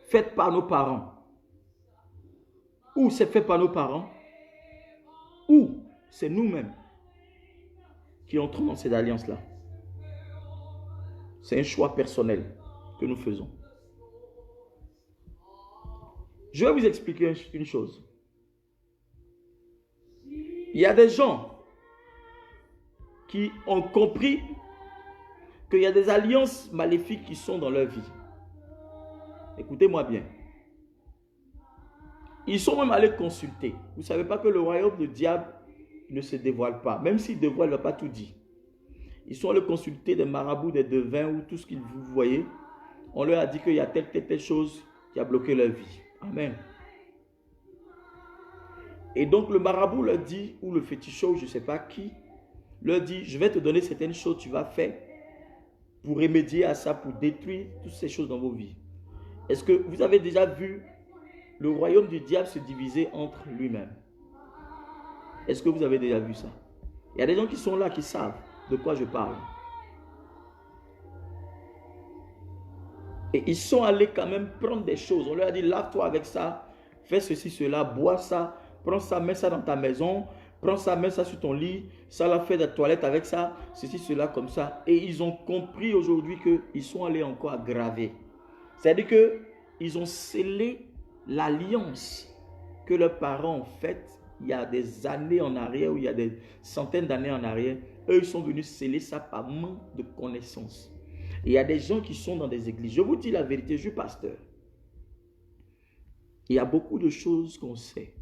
faites par nos parents. Ou c'est fait par nos parents. c'est nous-mêmes qui entrons dans cette alliance-là. C'est un choix personnel que nous faisons. Je vais vous expliquer une chose. Il y a des gens qui ont compris qu'il y a des alliances maléfiques qui sont dans leur vie. Écoutez-moi bien. Ils sont même allés consulter. Vous ne savez pas que le royaume du diable ne se dévoile pas. Même s'il dévoile, il ne va pas tout dire. Ils sont allés consulter des marabouts, des devins ou tout ce que vous voyez. On leur a dit qu'il y a telle chose qui a bloqué leur vie. Amen. Et donc le marabout leur dit, ou le féticheur, je ne sais pas qui, leur dit, je vais te donner certaines choses que tu vas faire pour remédier à ça, pour détruire toutes ces choses dans vos vies. Est-ce que vous avez déjà vu le royaume du diable se diviser entre lui-même? Est-ce que vous avez déjà vu ça? Il y a des gens qui sont là, qui savent de quoi je parle. Et ils sont allés quand même prendre des choses. On leur a dit, lave-toi avec ça, fais ceci, cela, bois ça, prends ça, mets ça dans ta maison, prends ça, mets ça sur ton lit, ça là, fais de la toilette avec ça, ceci, cela, comme ça. Et ils ont compris aujourd'hui qu'ils sont allés encore aggraver. C'est-à-dire qu'ils ont scellé l'alliance que leurs parents ont faite il y a des années en arrière, ou il y a des centaines d'années en arrière. Eux, ils sont venus sceller ça par manque de connaissances. Et il y a des gens qui sont dans des églises. Je vous dis la vérité, je suis pasteur. Il y a beaucoup de choses qu'on sait.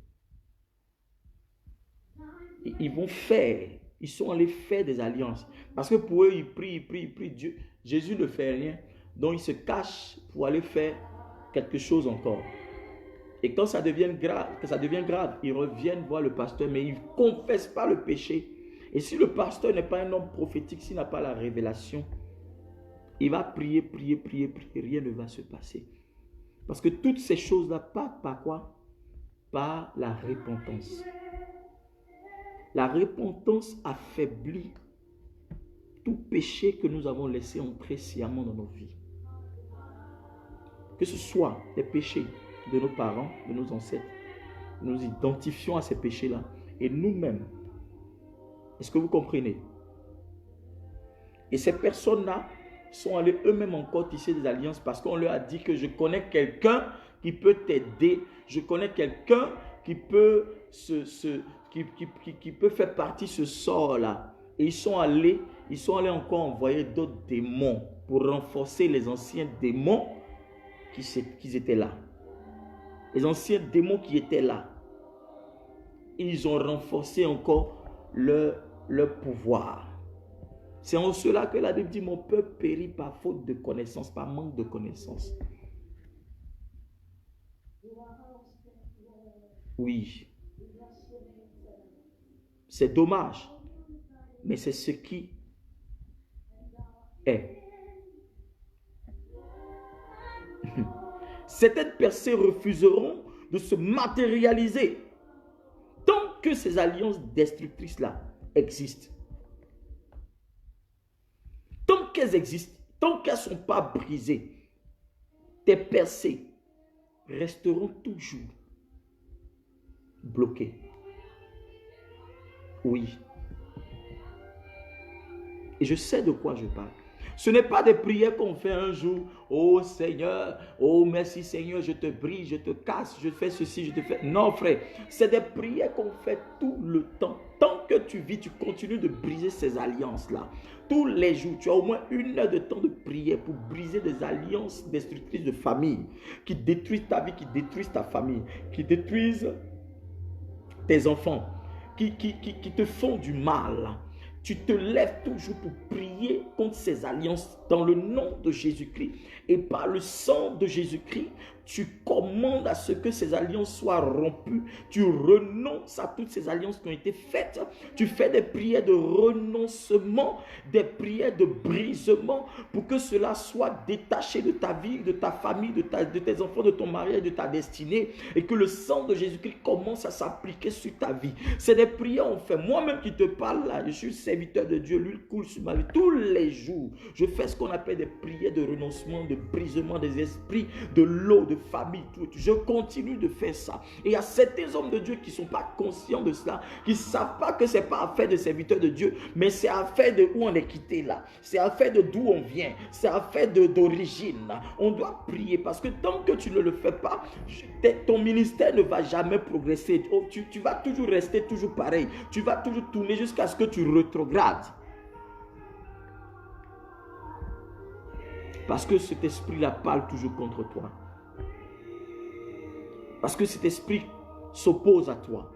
Ils vont faire, ils sont allés faire des alliances. Parce que pour eux, ils prient. Dieu, Jésus ne fait rien. Donc, ils se cachent pour aller faire quelque chose encore. Et quand ça devient grave, ils reviennent voir le pasteur, mais ils ne confessent pas le péché. Et si le pasteur n'est pas un homme prophétique, s'il n'a pas la révélation, il va prier, rien ne va se passer. Parce que toutes ces choses-là partent par quoi? Par la repentance. La repentance affaiblit tout péché que nous avons laissé entrer sciemment dans nos vies. Que ce soit les péchés de nos parents, de nos ancêtres, nous identifions à ces péchés-là. Et nous-mêmes, est-ce que vous comprenez? Et ces personnes-là sont allées eux-mêmes encore tisser des alliances parce qu'on leur a dit que je connais quelqu'un qui peut t'aider. Je connais quelqu'un qui peut qui peut faire partie de ce sort-là. Et ils sont allés encore envoyer d'autres démons pour renforcer les anciens démons qui étaient là. Les anciens démons qui étaient là. Ils ont renforcé encore leur pouvoir. C'est en cela que la Bible dit, mon peuple périt par faute de connaissance, par manque de connaissance. Oui. C'est dommage, mais c'est ce qui est. Certaines personnes refuseront de se matérialiser tant que ces alliances destructrices-là existent. Tant qu'elles existent, tant qu'elles ne sont pas brisées, tes percées resteront toujours bloquées. Oui. Et je sais de quoi je parle. Ce n'est pas des prières qu'on fait un jour. Oh Seigneur, oh merci Seigneur, je te brise, je te casse, je fais ceci, je te fais... Non frère, c'est des prières qu'on fait tout le temps. Tant que tu vis, tu continues de briser ces alliances-là. Tous les jours, tu as au moins 1 heure de temps de prière pour briser des alliances destructrices de famille qui détruisent ta vie, qui détruisent ta famille, qui détruisent tes enfants, qui te font du mal. Tu te lèves toujours pour prier contre ces alliances dans le nom de Jésus-Christ. Et par le sang de Jésus-Christ, tu commandes à ce que ces alliances soient rompues. Tu renonces à toutes ces alliances qui ont été faites. Tu fais des prières de renoncement, des prières de brisement pour que cela soit détaché de ta vie, de ta famille, de tes enfants, de ton mariage, de ta destinée. Et que le sang de Jésus-Christ commence à s'appliquer sur ta vie. C'est des prières on fait. Moi-même qui te parle là, je suis serviteur de Dieu. L'huile coule sur ma vie. Tous les jours, je fais ce qu'on appelle des prières de renoncement, de brisement des esprits, de l'eau, de famille, tout. Je continue de faire ça. Et il y a certains hommes de Dieu qui ne sont pas conscients de cela, qui ne savent pas que ce n'est pas affaire de serviteurs de Dieu, mais c'est affaire de où on est quitté là. C'est affaire de d'où on vient. C'est affaire d'origine. On doit prier parce que tant que tu ne le fais pas, ton ministère ne va jamais progresser. Tu vas toujours rester toujours pareil. Tu vas toujours tourner jusqu'à ce que tu rétrogrades. Parce que cet esprit-là parle toujours contre toi. Parce que cet esprit s'oppose à toi.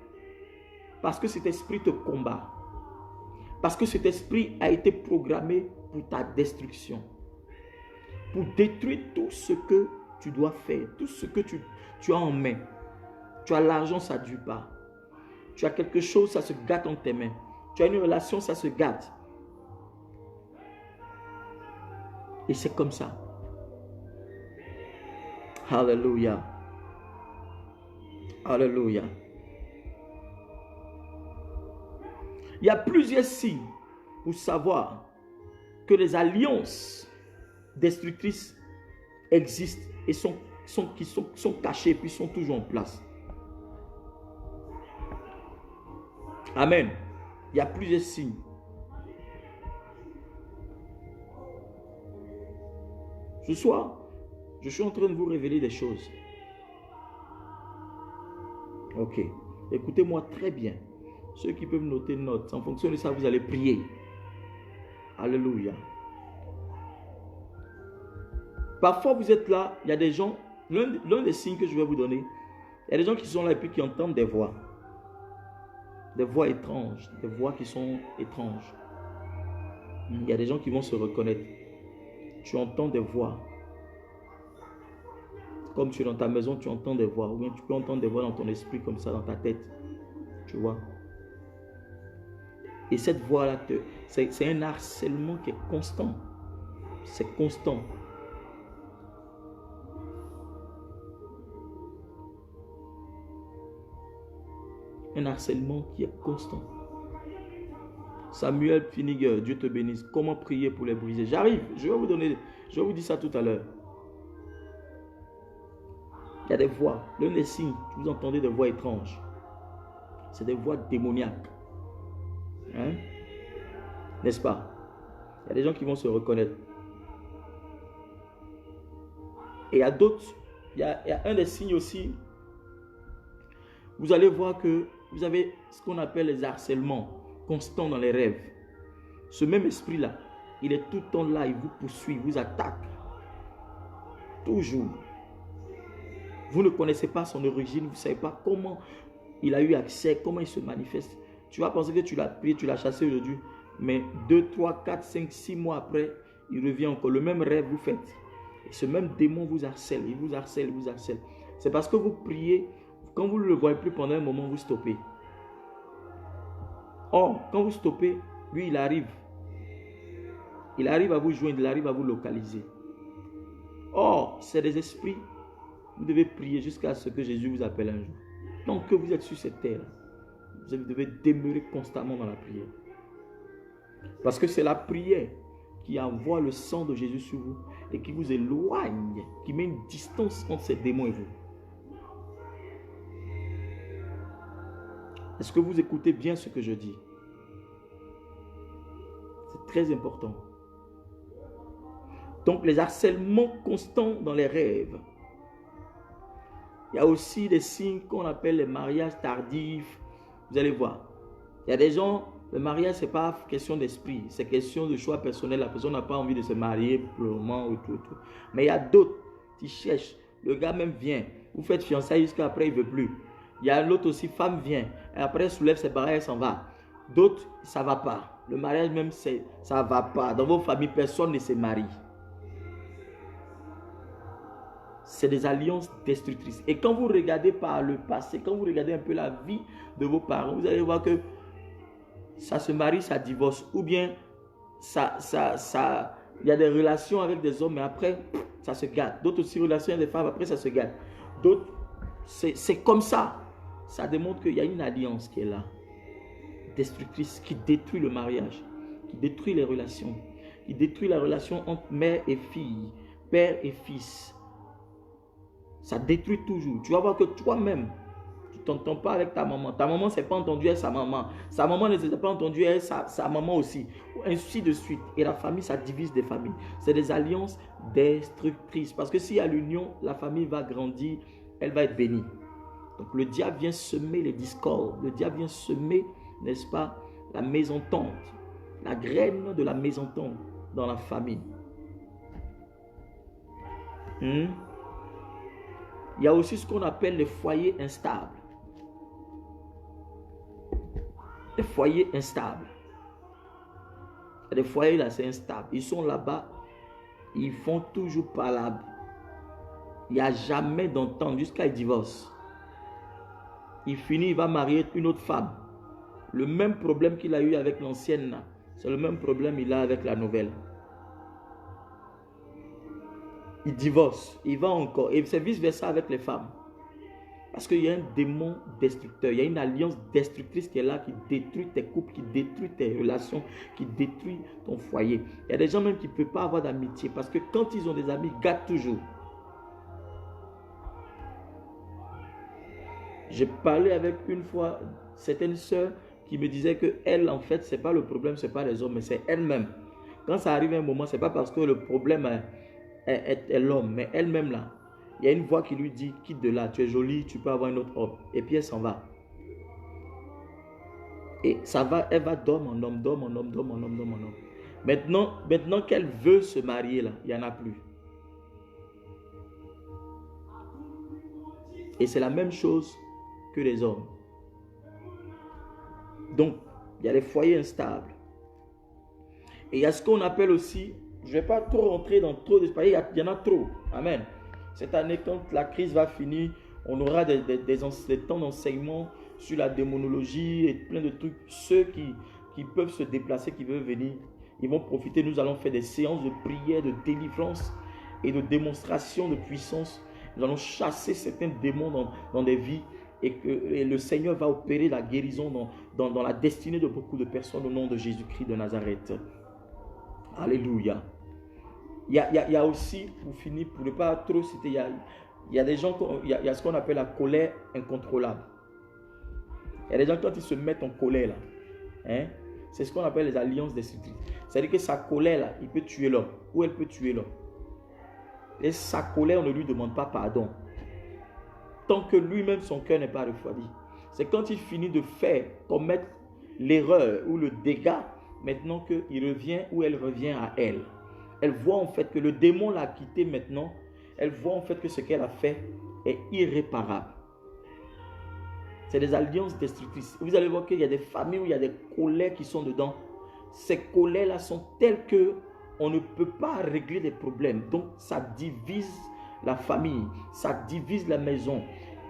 Parce que cet esprit te combat. Parce que cet esprit a été programmé pour ta destruction. Pour détruire tout ce que tu dois faire. Tout ce que tu as en main. Tu as l'argent, ça ne dure pas. Tu as quelque chose, ça se gâte entre tes mains. Tu as une relation, ça se gâte. Et c'est comme ça. Alléluia. Alléluia. Il y a plusieurs signes pour savoir que les alliances destructrices existent et sont cachées et puis sont toujours en place. Amen. Il y a plusieurs signes. Ce soir, je suis en train de vous révéler des choses. Ok. Écoutez-moi très bien. Ceux qui peuvent noter notes. En fonction de ça, vous allez prier. Alléluia. Parfois, vous êtes là. Il y a des gens. L'un des signes que je vais vous donner. Il y a des gens qui sont là et puis qui entendent des voix. Des voix étranges. Des voix qui sont étranges. Il y a des gens qui vont se reconnaître. Tu entends des voix. Comme tu es dans ta maison, tu entends des voix. Ou bien tu peux entendre des voix dans ton esprit comme ça, dans ta tête. Tu vois. Et cette voix-là, c'est un harcèlement qui est constant. C'est constant. Un harcèlement qui est constant. Samuel Finiger, Dieu te bénisse. Comment prier pour les briser? J'arrive, je vais vous dire ça tout à l'heure. Il y a des voix, l'un des signes, vous entendez des voix étranges. C'est des voix démoniaques. Hein? N'est-ce pas? Il y a des gens qui vont se reconnaître. Et il y a d'autres, il y a un des signes aussi. Vous allez voir que vous avez ce qu'on appelle les harcèlements constants dans les rêves. Ce même esprit-là, il est tout le temps là, il vous poursuit, il vous attaque. Toujours. Vous ne connaissez pas son origine, vous ne savez pas comment il a eu accès, comment il se manifeste. Tu vas penser que tu l'as pris, tu l'as chassé aujourd'hui, mais 2, 3, 4, 5, 6 mois après, il revient encore. Le même rêve vous faites. Et ce même démon vous harcèle, il vous harcèle, il vous harcèle. C'est parce que vous priez, quand vous ne le voyez plus pendant un moment, vous stoppez. Or, quand vous stoppez, lui, il arrive. Il arrive à vous joindre, il arrive à vous localiser. Or, c'est des esprits. Vous devez prier jusqu'à ce que Jésus vous appelle un jour. Tant que vous êtes sur cette terre, vous devez demeurer constamment dans la prière. Parce que c'est la prière qui envoie le sang de Jésus sur vous et qui vous éloigne, qui met une distance entre ces démons et vous. Est-ce que vous écoutez bien ce que je dis? C'est très important. Donc, les harcèlements constants dans les rêves. Il y a aussi des signes qu'on appelle les mariages tardifs. Vous allez voir. Il y a des gens, le mariage, ce n'est pas question d'esprit. C'est question de choix personnel. La personne n'a pas envie de se marier pour le moment ou tout. Mais il y a d'autres qui cherchent. Le gars même vient. Vous faites fiançailles jusqu'à après, il ne veut plus. Il y a l'autre aussi, femme vient. Et après, elle soulève ses barrières, elle s'en va. D'autres, ça ne va pas. Le mariage même, ça ne va pas. Dans vos familles, personne ne se marie. C'est des alliances destructrices. Et quand vous regardez par le passé, quand vous regardez un peu la vie de vos parents, vous allez voir que ça se marie, ça divorce. Ou bien, il y a des relations avec des hommes, mais après, ça se gâte. D'autres aussi, relations avec des femmes, après, ça se gâte. D'autres, c'est comme ça. Ça démontre qu'il y a une alliance qui est là. Destructrice, qui détruit le mariage, qui détruit les relations, qui détruit la relation entre mère et fille, père et fils. Ça détruit toujours. Tu vas voir que toi-même, tu ne t'entends pas avec ta maman. Ta maman ne s'est pas entendue avec sa maman. Sa maman ne s'est pas entendue avec sa maman aussi. Ainsi de suite. Et la famille, ça divise des familles. C'est des alliances destructrices. Parce que s'il y a l'union, la famille va grandir, elle va être bénie. Donc le diable vient semer les discordes. Le diable vient semer, n'est-ce pas, la mésentente. La graine de la mésentente dans la famille. Il y a aussi ce qu'on appelle les foyers instables. Les foyers instables. Les foyers là, c'est instable. Ils sont là-bas, ils font toujours palabre. Il n'y a jamais d'entente jusqu'à ils divorcent. Il finit, il va marier une autre femme. Le même problème qu'il a eu avec l'ancienne là, c'est le même problème qu'il a avec la nouvelle. Il divorce, il va encore. Et c'est vice-versa avec les femmes. Parce qu'il y a un démon destructeur. Il y a une alliance destructrice qui est là, qui détruit tes couples, qui détruit tes relations, qui détruit ton foyer. Il y a des gens même qui ne peuvent pas avoir d'amitié. Parce que quand ils ont des amis, ils gâtent toujours. J'ai parlé avec une fois certaines sœurs qui me disaient que elle, en fait, ce n'est pas le problème, ce n'est pas les hommes, mais c'est elle-même. Quand ça arrive à un moment, ce n'est pas parce que le problème est l'homme, mais elle-même là. Il y a une voix qui lui dit, quitte de là, tu es jolie, tu peux avoir un autre homme. Et puis elle s'en va. Et ça va, elle va dormir en homme, dormir en homme, dormir en homme, dormir en homme. Maintenant qu'elle veut se marier là, il n'y en a plus. Et c'est la même chose que les hommes. Donc, il y a les foyers instables. Et il y a ce qu'on appelle aussi, je ne vais pas trop rentrer dans trop d'espace, il y en a trop. Amen. Cette année, quand la crise va finir, on aura des temps d'enseignement sur la démonologie et plein de trucs. Ceux qui peuvent se déplacer, qui veulent venir, ils vont profiter. Nous allons faire des séances de prière, de délivrance et de démonstration de puissance. Nous allons chasser certains démons dans des vies et le Seigneur va opérer la guérison dans la destinée de beaucoup de personnes au nom de Jésus-Christ de Nazareth. Alléluia. Il y a aussi, pour finir, pour ne pas trop citer, il y a des gens, il y a ce qu'on appelle la colère incontrôlable. Il y a des gens, quand ils se mettent en colère, là, c'est ce qu'on appelle les alliances destructrices. C'est-à-dire que sa colère, là, il peut tuer l'homme, ou elle peut tuer l'homme. Et sa colère, on ne lui demande pas pardon. Tant que lui-même, son cœur n'est pas refroidi. C'est quand il finit de commettre l'erreur ou le dégât, maintenant qu'il revient ou elle revient à elle. Elle voit en fait que le démon l'a quitté maintenant. Elle voit en fait que ce qu'elle a fait est irréparable. C'est des alliances destructrices. Vous allez voir qu'il y a des familles où il y a des colères qui sont dedans. Ces colères-là sont telles que on ne peut pas régler des problèmes. Donc ça divise la famille, ça divise la maison.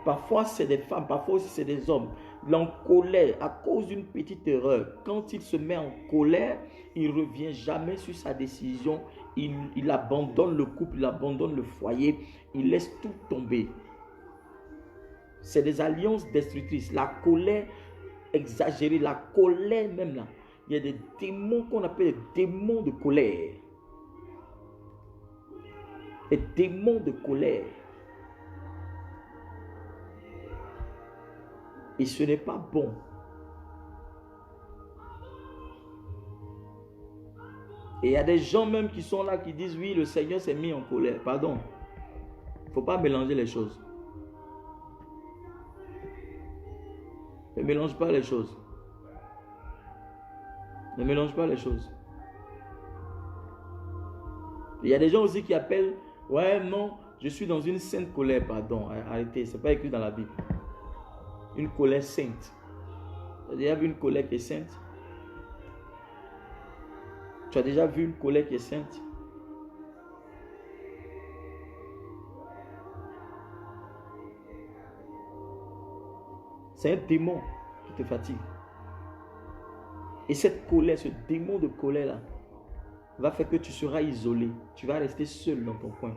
Parfois c'est des femmes, parfois aussi c'est des hommes. En colère, à cause d'une petite erreur, quand il se met en colère, il ne revient jamais sur sa décision. Il abandonne le couple, il abandonne le foyer, il laisse tout tomber. C'est des alliances destructrices. La colère exagérée, la colère même là. Il y a des démons qu'on appelle des démons de colère. Des démons de colère. Et ce n'est pas bon. Et il y a des gens même qui sont là qui disent oui, le Seigneur s'est mis en colère. Pardon. Il ne faut pas mélanger les choses. Ne mélange pas les choses. Ne mélange pas les choses. Il y a des gens aussi qui appellent, ouais, non, je suis dans une sainte colère. Pardon, arrêtez, ce n'est pas écrit dans la Bible. Une colère sainte. Tu as déjà vu une colère qui est sainte? Tu as déjà vu une colère qui est sainte? C'est un démon qui te fatigue. Et cette colère, ce démon de colère là, va faire que tu seras isolé. Tu vas rester seul dans ton coin.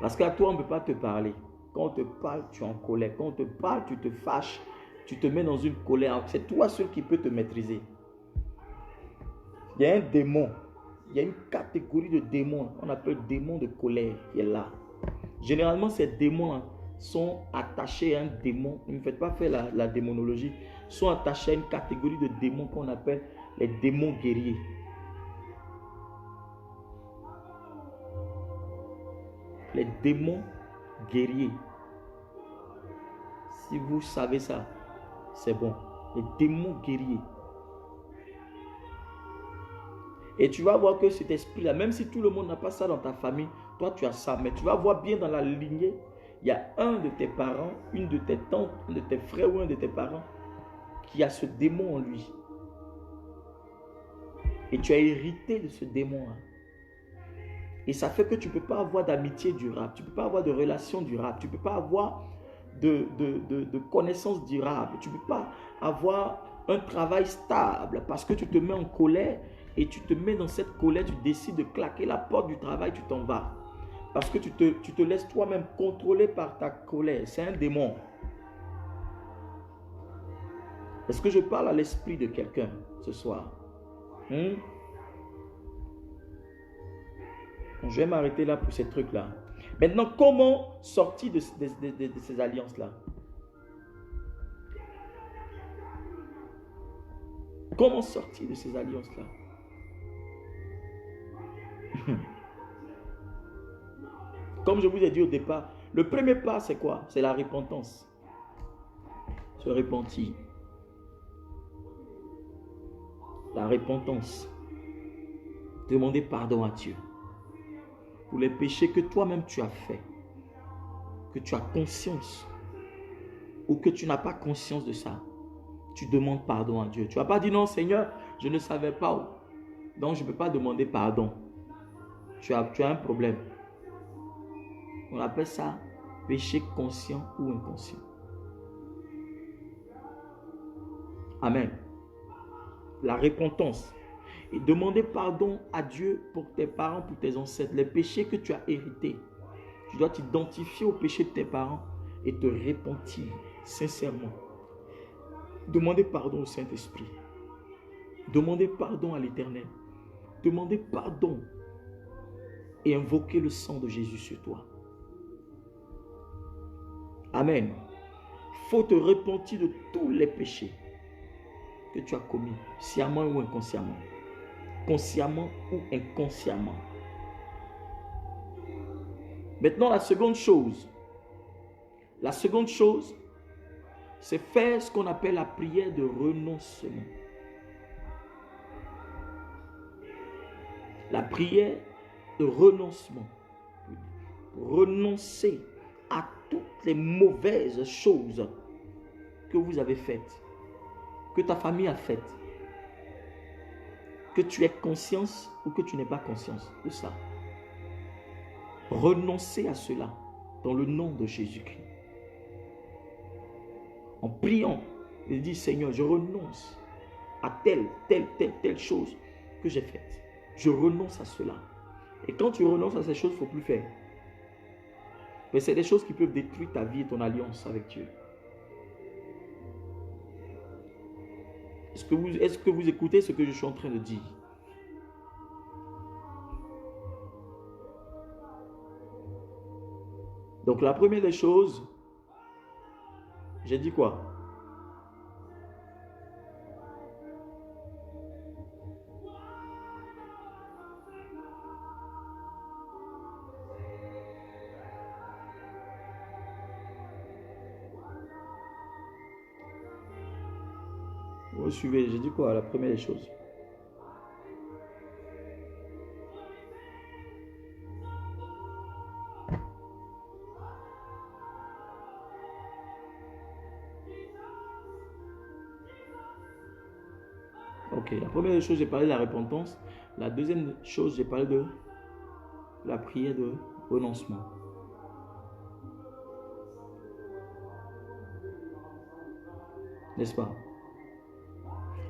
Parce qu'à toi, on ne peut pas te parler. Quand on te parle, tu es en colère. Quand on te parle, tu te fâches. Tu te mets dans une colère. C'est toi seul qui peux te maîtriser. Il y a un démon. Il y a une catégorie de démons. On appelle démon de colère qui est là. Généralement, ces démons sont attachés à un démon. Ne me faites pas faire la démonologie. Sont attachés à une catégorie de démons qu'on appelle les démons guerriers. Les démons guerriers. Si vous savez ça, c'est bon. Les démons guerriers. Et tu vas voir que cet esprit-là, même si tout le monde n'a pas ça dans ta famille, toi tu as ça. Mais tu vas voir bien dans la lignée, il y a un de tes parents, une de tes tantes, un de tes frères ou un de tes parents qui a ce démon en lui. Et tu as hérité de ce démon-là. Et ça fait que tu ne peux pas avoir d'amitié durable, tu ne peux pas avoir de relation durable, tu ne peux pas avoir de connaissances durables, tu ne peux pas avoir un travail stable parce que tu te mets en colère et tu te mets dans cette colère, tu décides de claquer la porte du travail, tu t'en vas. Parce que tu te laisses toi-même contrôler par ta colère. C'est un démon. Est-ce que je parle à l'esprit de quelqu'un ce soir? Je vais m'arrêter là pour ces trucs-là. Maintenant, comment sortir de ces alliances-là? Comment sortir de ces alliances-là? Comme je vous ai dit au départ, le premier pas, c'est quoi? C'est la repentance. Se repentir. La repentance. Demander pardon à Dieu pour les péchés que toi-même tu as fait, que tu as conscience ou que tu n'as pas conscience de ça. Tu demandes pardon à Dieu. Tu ne vas pas dire non Seigneur, je ne savais pas. Donc je ne peux pas demander pardon. Tu as un problème. On appelle ça péché conscient ou inconscient. Amen. La repentance. Et demander pardon à Dieu pour tes parents, pour tes ancêtres, les péchés que tu as hérités. Tu dois t'identifier aux péchés de tes parents et te repentir sincèrement. Demander pardon au Saint-Esprit. Demander pardon à l'Éternel. Demander pardon et invoquer le sang de Jésus sur toi. Amen. Il faut te repentir de tous les péchés que tu as commis, sciemment ou inconsciemment. Consciemment ou inconsciemment. Maintenant, la seconde chose, c'est faire ce qu'on appelle la prière de renoncement. La prière de renoncement. Renoncer à toutes les mauvaises choses que vous avez faites, que ta famille a faites, que tu aies conscience ou que tu n'aies pas conscience de ça. Renoncer à cela dans le nom de Jésus-Christ. En priant, il dit Seigneur, je renonce à telle chose que j'ai faite. Je renonce à cela. Et quand tu renonces à ces choses, il ne faut plus faire. Mais c'est des choses qui peuvent détruire ta vie et ton alliance avec Dieu. Est-ce que vous écoutez ce que je suis en train de dire? Donc la première des choses, j'ai dit quoi? Vous suivez, j'ai dit quoi? La première des choses. Ok, la première des choses, j'ai parlé de la repentance. La deuxième chose, j'ai parlé de la prière de renoncement. N'est-ce pas?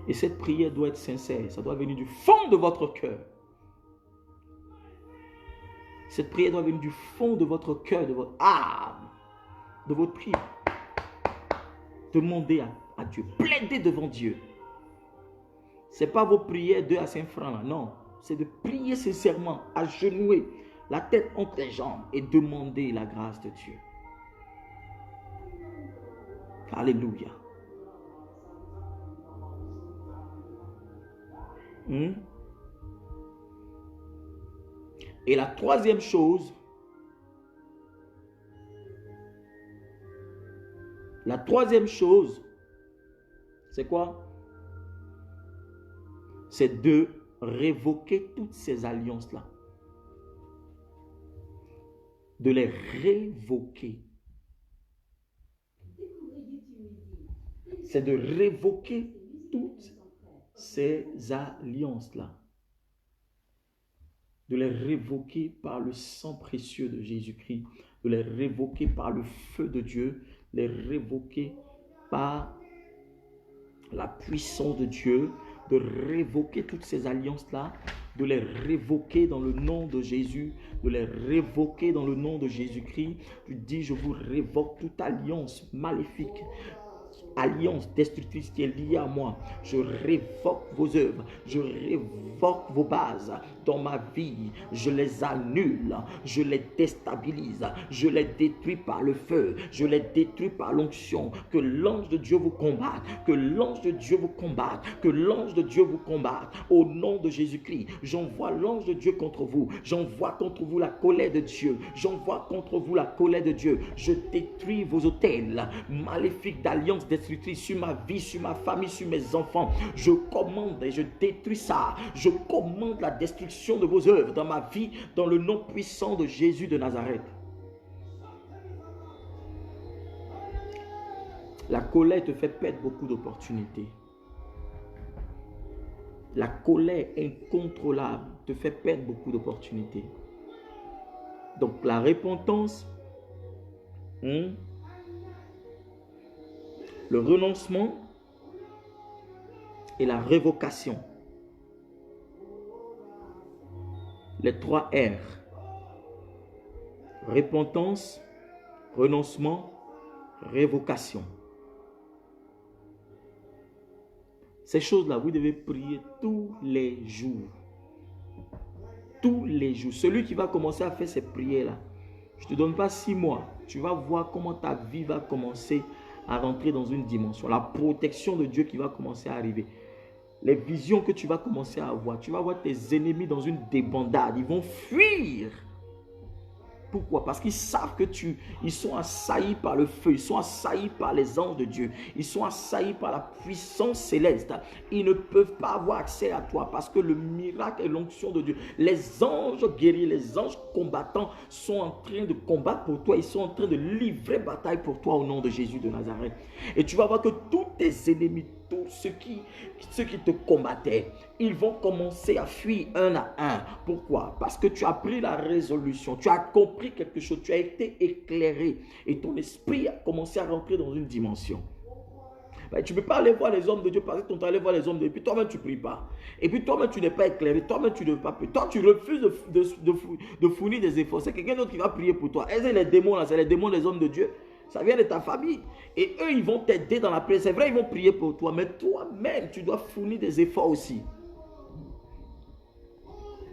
Et cette prière doit être sincère. Ça doit venir du fond de votre cœur. Cette prière doit venir du fond de votre cœur, de votre âme, de votre prière. Demandez à Dieu. Plaidez devant Dieu. Ce n'est pas vos prières 2 à 5 francs là. Non. C'est de prier sincèrement, agenouiller, la tête entre tes jambes et demander la grâce de Dieu. Alléluia. Et la troisième chose, c'est quoi? C'est de révoquer toutes ces alliances-là. De les révoquer. C'est de révoquer toutes ces alliances-là. De les révoquer par le sang précieux de Jésus-Christ. De les révoquer par le feu de Dieu. Les révoquer par la puissance de Dieu. De révoquer toutes ces alliances-là. De les révoquer dans le nom de Jésus. De les révoquer dans le nom de Jésus-Christ. Tu dis, je vous révoque toute alliance maléfique, alliance destructrice qui est liée à moi. Je révoque vos œuvres, je révoque vos bases dans ma vie, je les annule, je les déstabilise, je les détruis par le feu, je les détruis par l'onction. Que l'ange de Dieu vous combatte, que l'ange de Dieu vous combatte, que l'ange de Dieu vous combatte. Au nom de Jésus-Christ, j'envoie l'ange de Dieu contre vous, j'envoie contre vous la colère de Dieu, j'envoie contre vous la colère de Dieu. Je détruis vos autels maléfiques d'alliance destructrice sur ma vie, sur ma famille, sur mes enfants. Je commande et je détruis ça. Je commande la destruction de vos œuvres dans ma vie, dans le nom puissant de Jésus de Nazareth. La colère te fait perdre beaucoup d'opportunités. La colère incontrôlable te fait perdre beaucoup d'opportunités. Donc la repentance, le renoncement et la révocation. Les 3 R. Repentance, renoncement, révocation. Ces choses-là, vous devez prier tous les jours. Tous les jours. Celui qui va commencer à faire ces prières-là, je ne te donne pas 6 mois. Tu vas voir comment ta vie va commencer à rentrer dans une dimension. La protection de Dieu qui va commencer à arriver. Les visions que tu vas commencer à avoir. Tu vas voir tes ennemis dans une débandade. Ils vont fuir. Pourquoi? Parce qu'ils savent que ils sont assaillis par le feu, ils sont assaillis par les anges de Dieu, ils sont assaillis par la puissance céleste. Ils ne peuvent pas avoir accès à toi parce que le miracle et l'onction de Dieu, les anges guerriers, les anges combattants sont en train de combattre pour toi, ils sont en train de livrer bataille pour toi au nom de Jésus de Nazareth. Et tu vas voir que tous tes ennemis, tous ceux qui te combattaient, ils vont commencer à fuir un à un. Pourquoi? Parce que tu as pris la résolution, tu as compris quelque chose, tu as été éclairé et ton esprit a commencé à rentrer dans une dimension. Ben, tu ne peux pas aller voir les hommes de Dieu, passer ton temps à aller voir les hommes de Dieu, et puis toi-même tu ne pries pas. Et puis toi-même tu n'es pas éclairé, toi-même tu ne veux pas prier. Toi tu refuses de fournir des efforts. C'est quelqu'un d'autre qui va prier pour toi. Et c'est les démons là, c'est les démons des hommes de Dieu. Ça vient de ta famille. Et eux, ils vont t'aider dans la prière. C'est vrai, ils vont prier pour toi. Mais toi-même, tu dois fournir des efforts aussi.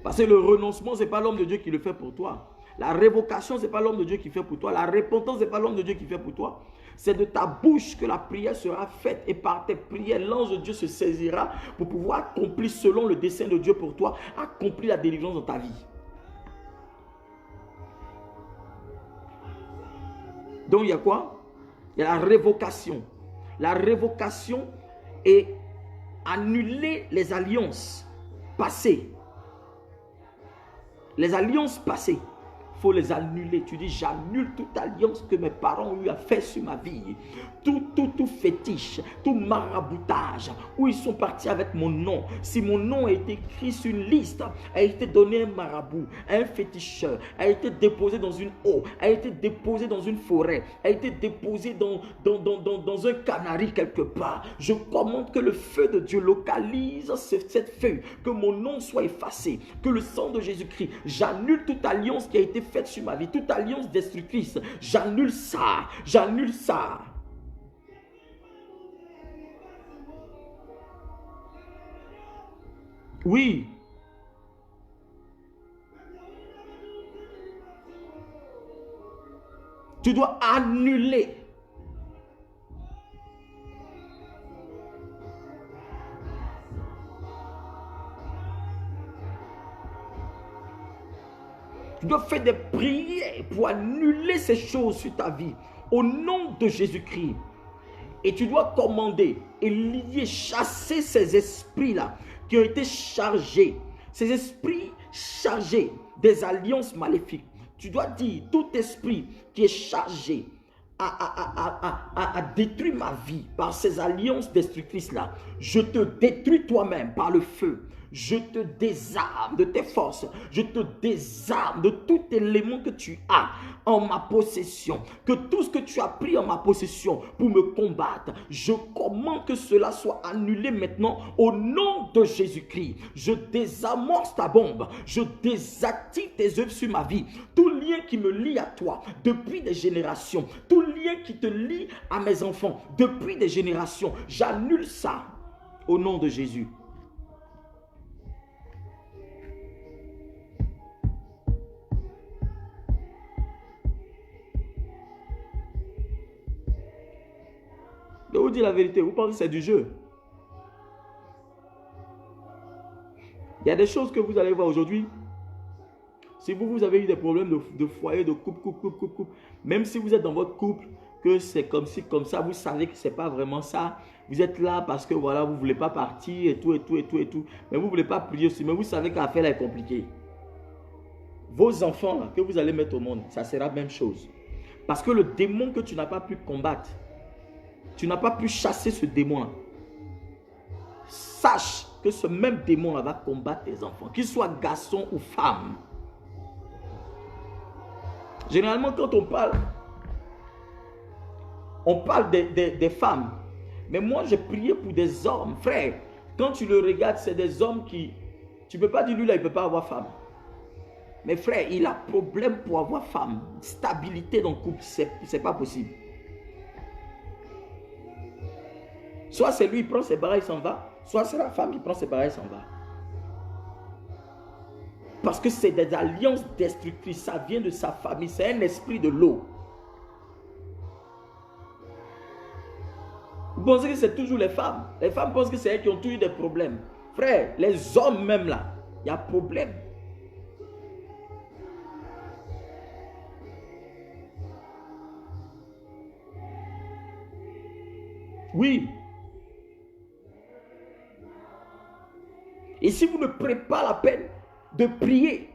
Parce que le renoncement, ce n'est pas l'homme de Dieu qui le fait pour toi. La révocation, ce n'est pas l'homme de Dieu qui fait pour toi. La repentance, ce n'est pas l'homme de Dieu qui fait pour toi. C'est de ta bouche que la prière sera faite. Et par tes prières, l'ange de Dieu se saisira pour pouvoir accomplir selon le dessein de Dieu pour toi, accomplir la délivrance dans ta vie. Donc, il y a quoi? Il y a la révocation. La révocation est annuler les alliances passées. Les alliances passées, il faut les annuler. Tu dis, j'annule toute alliance que mes parents ont eu à faire sur ma vie. Tout fétiche, tout maraboutage, où ils sont partis avec mon nom. Si mon nom a été écrit sur une liste, a été donné à un marabout, à un féticheur, a été déposé dans une eau, a été déposé dans une forêt, a été déposé dans un canari quelque part. Je commande que le feu de Dieu localise cette feuille, que mon nom soit effacé, que le sang de Jésus-Christ, j'annule toute alliance qui a été faite sur ma vie, toute alliance destructrice, j'annule ça, j'annule ça. Oui. Tu dois annuler. Tu dois faire des prières pour annuler ces choses sur ta vie. Au nom de Jésus-Christ. Et tu dois commander et lier, chasser ces esprits-là qui ont été chargés. Ces esprits chargés des alliances maléfiques. Tu dois dire, tout esprit qui est chargé à détruire ma vie par ces alliances destructrices-là, je te détruis toi-même par le feu. Je te désarme de tes forces. Je te désarme de tout élément que tu as en ma possession. Que tout ce que tu as pris en ma possession pour me combattre, je commande que cela soit annulé maintenant au nom de Jésus-Christ. Je désamorce ta bombe. Je désactive tes œuvres sur ma vie. Tout lien qui me lie à toi depuis des générations, tout lien qui te lie à mes enfants depuis des générations, j'annule ça au nom de Jésus. Je vous dis la vérité, vous pensez que c'est du jeu? Il y a des choses que vous allez voir aujourd'hui. Si vous avez eu des problèmes de foyer, de couple, même si vous êtes dans votre couple, que c'est comme ci, comme ça, vous savez que ce n'est pas vraiment ça. Vous êtes là parce que voilà, vous ne voulez pas partir et tout. Mais vous ne voulez pas prier aussi, mais vous savez que l'affaire est compliquée. Vos enfants là, que vous allez mettre au monde, ça sera la même chose. Parce que le démon que tu n'as pas pu combattre, tu n'as pas pu chasser ce démon-là. Sache que ce même démon-là va combattre tes enfants, qu'ils soient garçons ou femmes. Généralement, quand on parle des femmes. Mais moi, j'ai prié pour des hommes. Frère, quand tu le regardes, c'est des hommes qui... Tu ne peux pas dire, lui, là, il ne peut pas avoir femme. Mais frère, il a problème pour avoir femme. Stabilité dans le couple, c'est pas possible. Soit c'est lui, il prend ses barres, il s'en va. Soit c'est la femme qui prend ses barres, il s'en va. Parce que c'est des alliances destructrices. Ça vient de sa famille. C'est un esprit de l'eau. Vous pensez que c'est toujours les femmes. Les femmes pensent que c'est elles qui ont toujours eu des problèmes. Frère, les hommes même là, il y a problème. Oui. Et si vous ne prenez pas la peine de prier,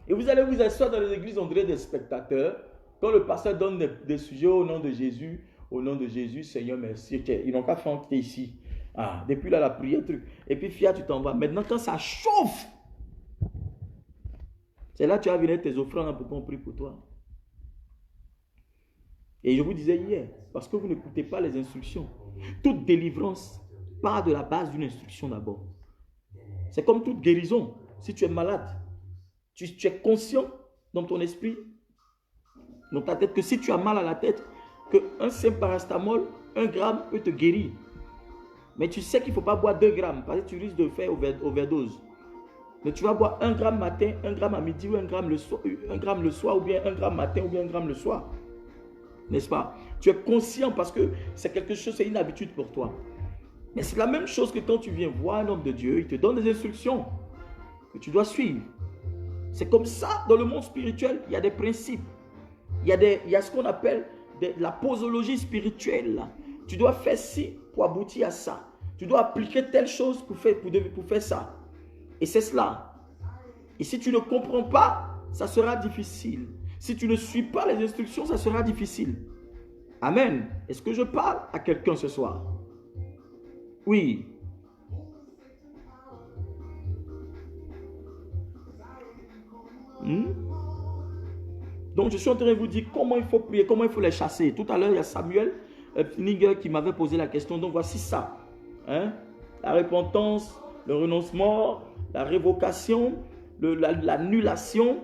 et vous allez vous asseoir dans les églises, on dirait des spectateurs, quand le pasteur donne des sujets au nom de Jésus, Seigneur, merci. Ils n'ont qu'à faire entrer ici. Ah, depuis là, la prière, truc. Et puis, Fia, tu t'en vas. Maintenant, quand ça chauffe, c'est là que tu vas venir tes offrandes pour qu'on prie pour toi. Et je vous disais hier, parce que vous n'écoutez pas les instructions. Toute délivrance part de la base d'une instruction d'abord. C'est comme toute guérison. Si tu es malade, tu es conscient dans ton esprit, dans ta tête, que si tu as mal à la tête, qu'un simple paracétamol, 1 gramme peut te guérir. Mais tu sais qu'il ne faut pas boire 2 grammes parce que tu risques de faire overdose. Mais tu vas boire 1 gramme matin, 1 gramme à midi ou 1 gramme le soir, ou bien 1 gramme matin ou bien 1 gramme le soir. N'est-ce pas? Tu es conscient parce que c'est quelque chose, c'est une habitude pour toi. Mais c'est la même chose que quand tu viens voir un homme de Dieu, il te donne des instructions que tu dois suivre. C'est comme ça dans le monde spirituel, il y a des principes. Il y a ce qu'on appelle la posologie spirituelle. Tu dois faire ci pour aboutir à ça. Tu dois appliquer telle chose pour faire ça. Et c'est cela. Et si tu ne comprends pas, ça sera difficile. Si tu ne suis pas les instructions, ça sera difficile. Amen. Est-ce que je parle à quelqu'un ce soir? Oui. Donc je suis en train de vous dire comment il faut prier, comment il faut les chasser. Tout à l'heure, il y a Samuel Ninger qui m'avait posé la question. Donc voici ça. La repentance, le renoncement, la révocation, l'annulation,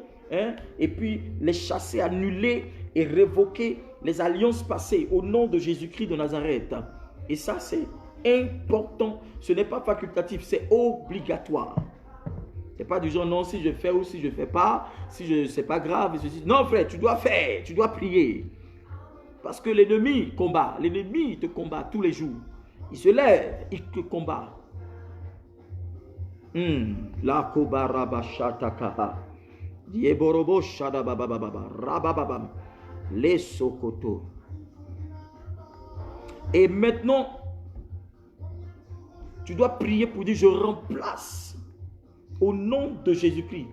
et puis les chasser, annuler et révoquer les alliances passées au nom de Jésus-Christ de Nazareth. Et ça, c'est important. Ce n'est pas facultatif, c'est obligatoire. Ce n'est pas du genre, non, si je fais ou si je ne fais pas, si c'est pas grave. Non, frère, tu dois faire, tu dois prier. Parce que l'ennemi combat. L'ennemi te combat tous les jours. Il se lève, il te combat. La kobarabashatakaha. Dieborobo shadababababa. Rabababam. Les sokoto. Et maintenant, tu dois prier pour dire, je remplace au nom de Jésus-Christ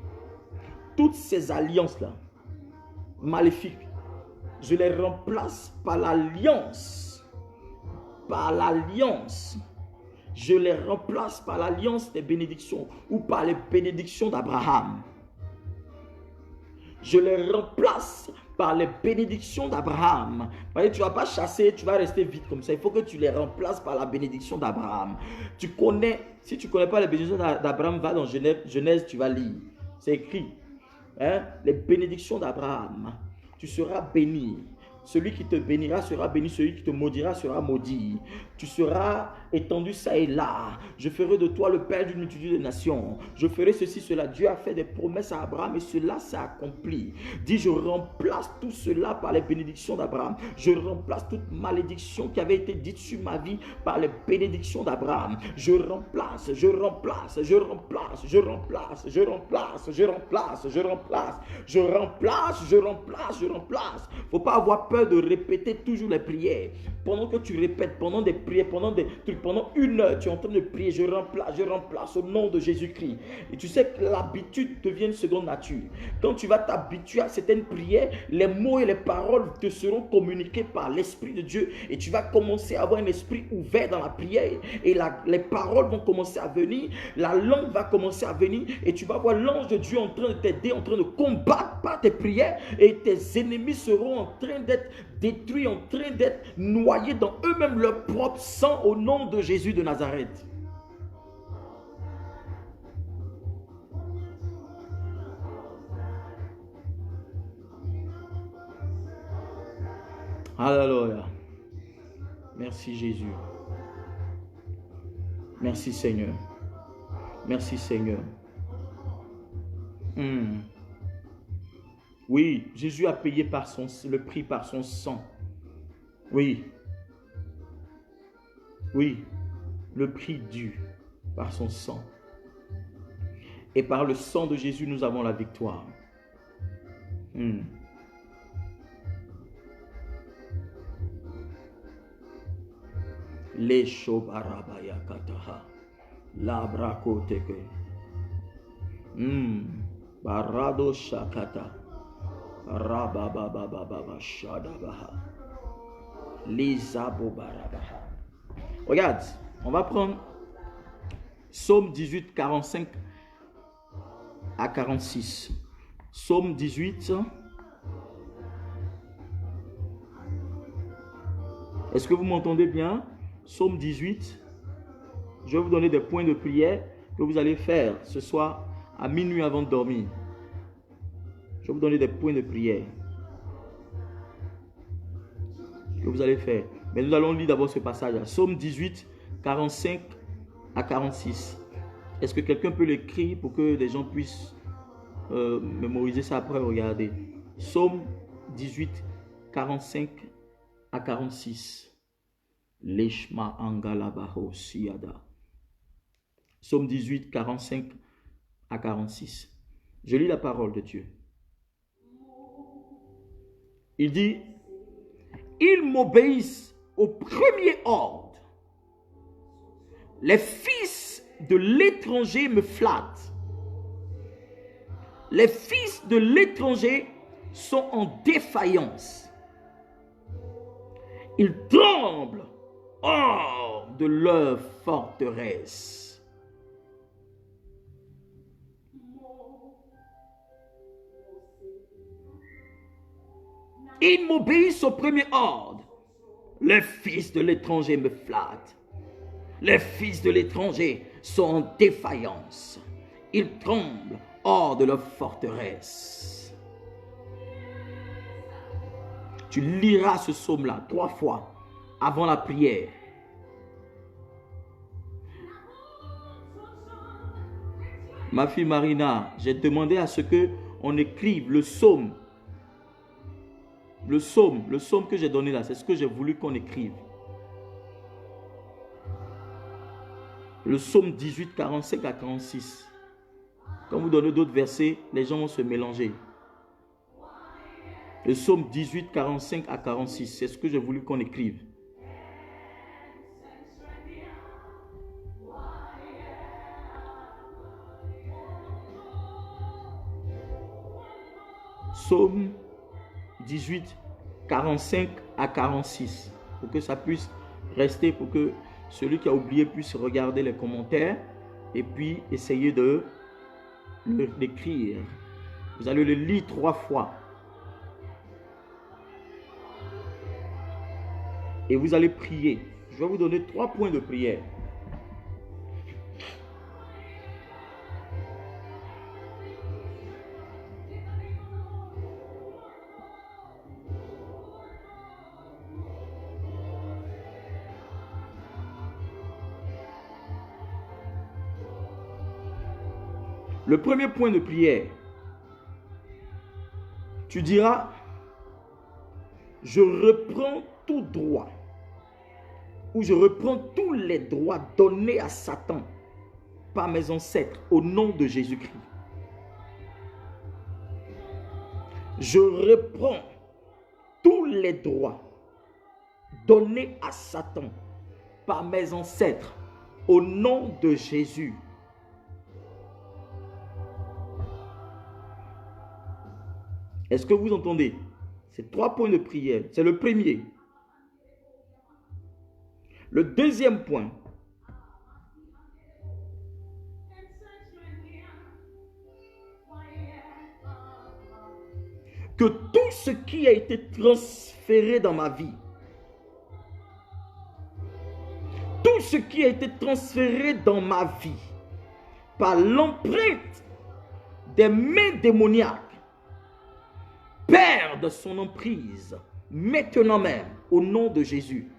toutes ces alliances-là maléfiques. Je les remplace par l'alliance. Par l'alliance. Je les remplace par l'alliance des bénédictions ou par les bénédictions d'Abraham. Je les remplace par les bénédictions d'Abraham. Tu ne vas pas chasser, tu vas rester vite comme ça. Il faut que tu les remplaces par la bénédiction d'Abraham. Tu connais, si tu ne connais pas les bénédictions d'Abraham, va dans Genèse, tu vas lire. C'est écrit. Les bénédictions d'Abraham. Tu seras béni. Celui qui te bénira sera béni, celui qui te maudira sera maudit. Tu seras étendu ça et là. Je ferai de toi le père d'une multitude de nations. Je ferai ceci, cela. Dieu a fait des promesses à Abraham et cela s'est accompli. Dis, je remplace tout cela par les bénédictions d'Abraham. Je remplace toute malédiction qui avait été dite sur ma vie par les bénédictions d'Abraham. Je remplace, je remplace, je remplace, je remplace, je remplace, je remplace, je remplace, je remplace, je remplace, je remplace. Faut pas avoir peur de répéter toujours les prières. Pendant que tu répètes, pendant des prières, pendant des trucs, pendant une heure, tu es en train de prier, je remplace au nom de Jésus-Christ. Et tu sais que l'habitude devient une seconde nature. Quand tu vas t'habituer à certaines prières, les mots et les paroles te seront communiqués par l'Esprit de Dieu. Et tu vas commencer à avoir un esprit ouvert dans la prière. Et les paroles vont commencer à venir, la langue va commencer à venir. Et tu vas voir l'ange de Dieu en train de t'aider, en train de combattre par tes prières. Et tes ennemis seront en train d'être détruits, en train d'être noyés dans eux-mêmes leur propre sang au nom de Jésus de Nazareth. Alléluia. Merci Jésus. Merci Seigneur. Merci Seigneur. Oui, Jésus a payé le prix par son sang. Oui. Oui, le prix dû par son sang. Et par le sang de Jésus, nous avons la victoire. Les shobarabaya kataha. Labrako teke. Barado shakata. Rabababababa shadabaha. Lizabo barabaha. Regarde, on va prendre Psaume 18, 45 à 46. Psaume 18. Est-ce que vous m'entendez bien? Psaume 18. Je vais vous donner des points de prière que vous allez faire ce soir à minuit avant de dormir. Je vais vous donner des points de prière que vous allez faire. Mais nous allons lire d'abord ce passage. Psaume 18, 45 à 46. Est-ce que quelqu'un peut l'écrire pour que les gens puissent mémoriser ça après regarder? Psaume 18, 45 à 46. Leshma angalabaho siyada. Psaume 18, 45 à 46. Je lis la parole de Dieu. Il dit, ils m'obéissent au premier ordre. Les fils de l'étranger me flattent. Les fils de l'étranger sont en défaillance. Ils tremblent hors de leur forteresse. Ils m'obéissent au premier ordre. Les fils de l'étranger me flattent. Les fils de l'étranger sont en défaillance. Ils tremblent hors de leur forteresse. Tu liras ce psaume-là 3 fois avant la prière. Ma fille Marina, j'ai demandé à ce qu'on écrive le psaume Le psaume que j'ai donné là, c'est ce que j'ai voulu qu'on écrive. Le psaume 18, 45 à 46. Quand vous donnez d'autres versets, les gens vont se mélanger. Le psaume 18, 45 à 46, c'est ce que j'ai voulu qu'on écrive. Psaume 18, 45 à 46. Pour que ça puisse rester, pour que celui qui a oublié puisse regarder les commentaires et puis essayer de l'écrire. Vous allez le lire 3 fois. Et vous allez prier. Je vais vous donner 3 points de prière. Le premier point de prière, tu diras, je reprends tout droit, ou je reprends tous les droits donnés à Satan par mes ancêtres au nom de Jésus-Christ. Je reprends tous les droits donnés à Satan par mes ancêtres au nom de Jésus. Est-ce que vous entendez? C'est 3 points de prière. C'est le premier. Le deuxième point. Que tout ce qui a été transféré dans ma vie, tout ce qui a été transféré dans ma vie par l'empreinte des mains démoniaques, perde son emprise maintenant même au nom de Jésus.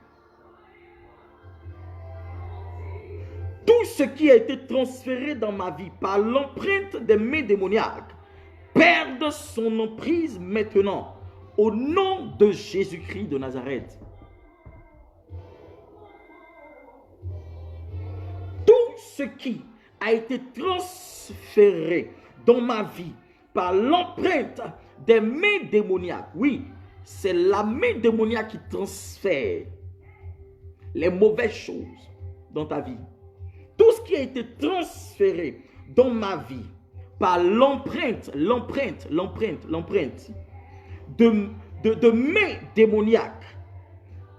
Tout ce qui a été transféré dans ma vie par l'empreinte des mains démoniaques perde son emprise maintenant au nom de Jésus-Christ de Nazareth. Tout ce qui a été transféré dans ma vie par l'empreinte des mains démoniaques. Oui, c'est la main démoniaque qui transfère les mauvaises choses dans ta vie. Tout ce qui a été transféré dans ma vie par l'empreinte de mains démoniaques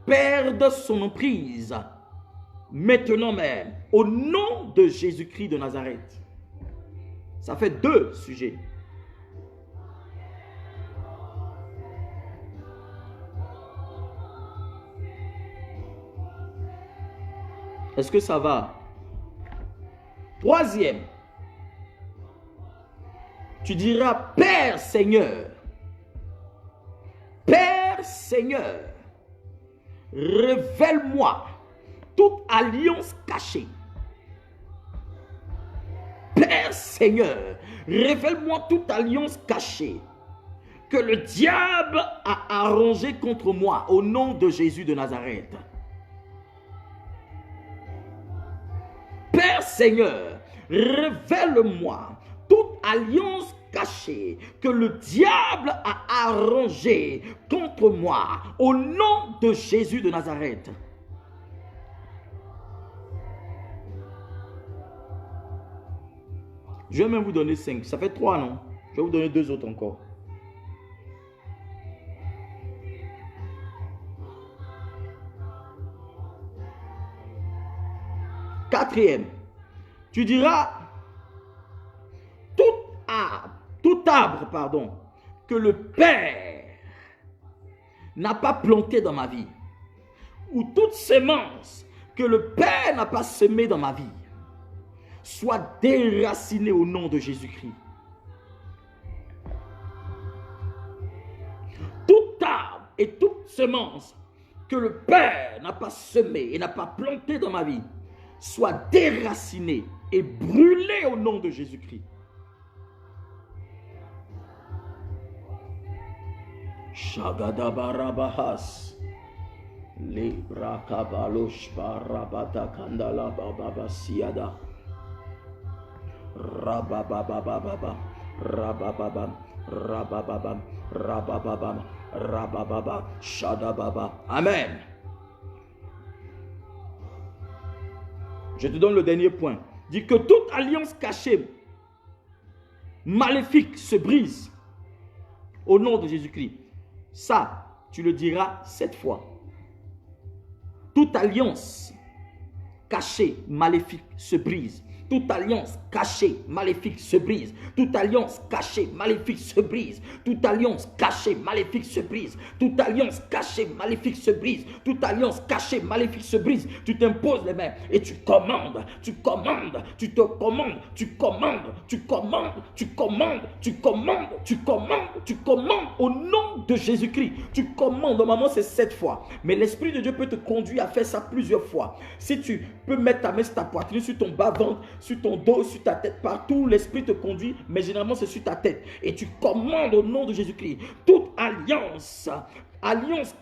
perd son emprise maintenant même au nom de Jésus-Christ de Nazareth. Ça fait 2 sujets. Est-ce que ça va? Troisième, tu diras, Père Seigneur, Père Seigneur, révèle-moi toute alliance cachée. Père Seigneur, révèle-moi toute alliance cachée que le diable a arrangée contre moi au nom de Jésus de Nazareth. Père Seigneur, révèle-moi toute alliance cachée que le diable a arrangée contre moi au nom de Jésus de Nazareth. Je vais même vous donner 5. Ça fait 3, non? Je vais vous donner 2 autres encore. Quatrième, tu diras, tout arbre, que le Père n'a pas planté dans ma vie, ou toute semence que le Père n'a pas semée dans ma vie, soit déraciné au nom de Jésus-Christ. Tout arbre et toute semence que le Père n'a pas semé et n'a pas planté dans ma vie, soit déraciné et brûlé au nom de Jésus-Christ. Shagadabarabahas. Libra kabalosh barabata kandala bababa siada. Rabababababa. Rabababam. Rabababam. Rabababam. Rabababa. Shadababa. Amen. Je te donne le dernier point. Dis que toute alliance cachée, maléfique, se brise au nom de Jésus-Christ. Ça, tu le diras 7 fois. Toute alliance cachée, maléfique, se brise. Toute alliance cachée, maléfique, se brise. Toute alliance cachée, maléfique, se brise. Toute alliance cachée, maléfique, se brise. Toute alliance cachée, maléfique, se brise. Toute alliance cachée, maléfique, se brise. Tu t'imposes les mains et tu commandes, tu commandes, tu te commandes, tu commandes, tu commandes, tu commandes, tu commandes, tu commandes, tu commandes au nom de Jésus-Christ. Tu commandes, normalement c'est 7 fois. Mais l'Esprit de Dieu peut te conduire à faire ça plusieurs fois. Si tu peux mettre ta main sur ta poitrine, sur ton bas-ventre, sur ton dos, sur ta tête, partout, l'Esprit te conduit, mais généralement c'est sur ta tête. Et tu commandes au nom de Jésus-Christ. Toute alliance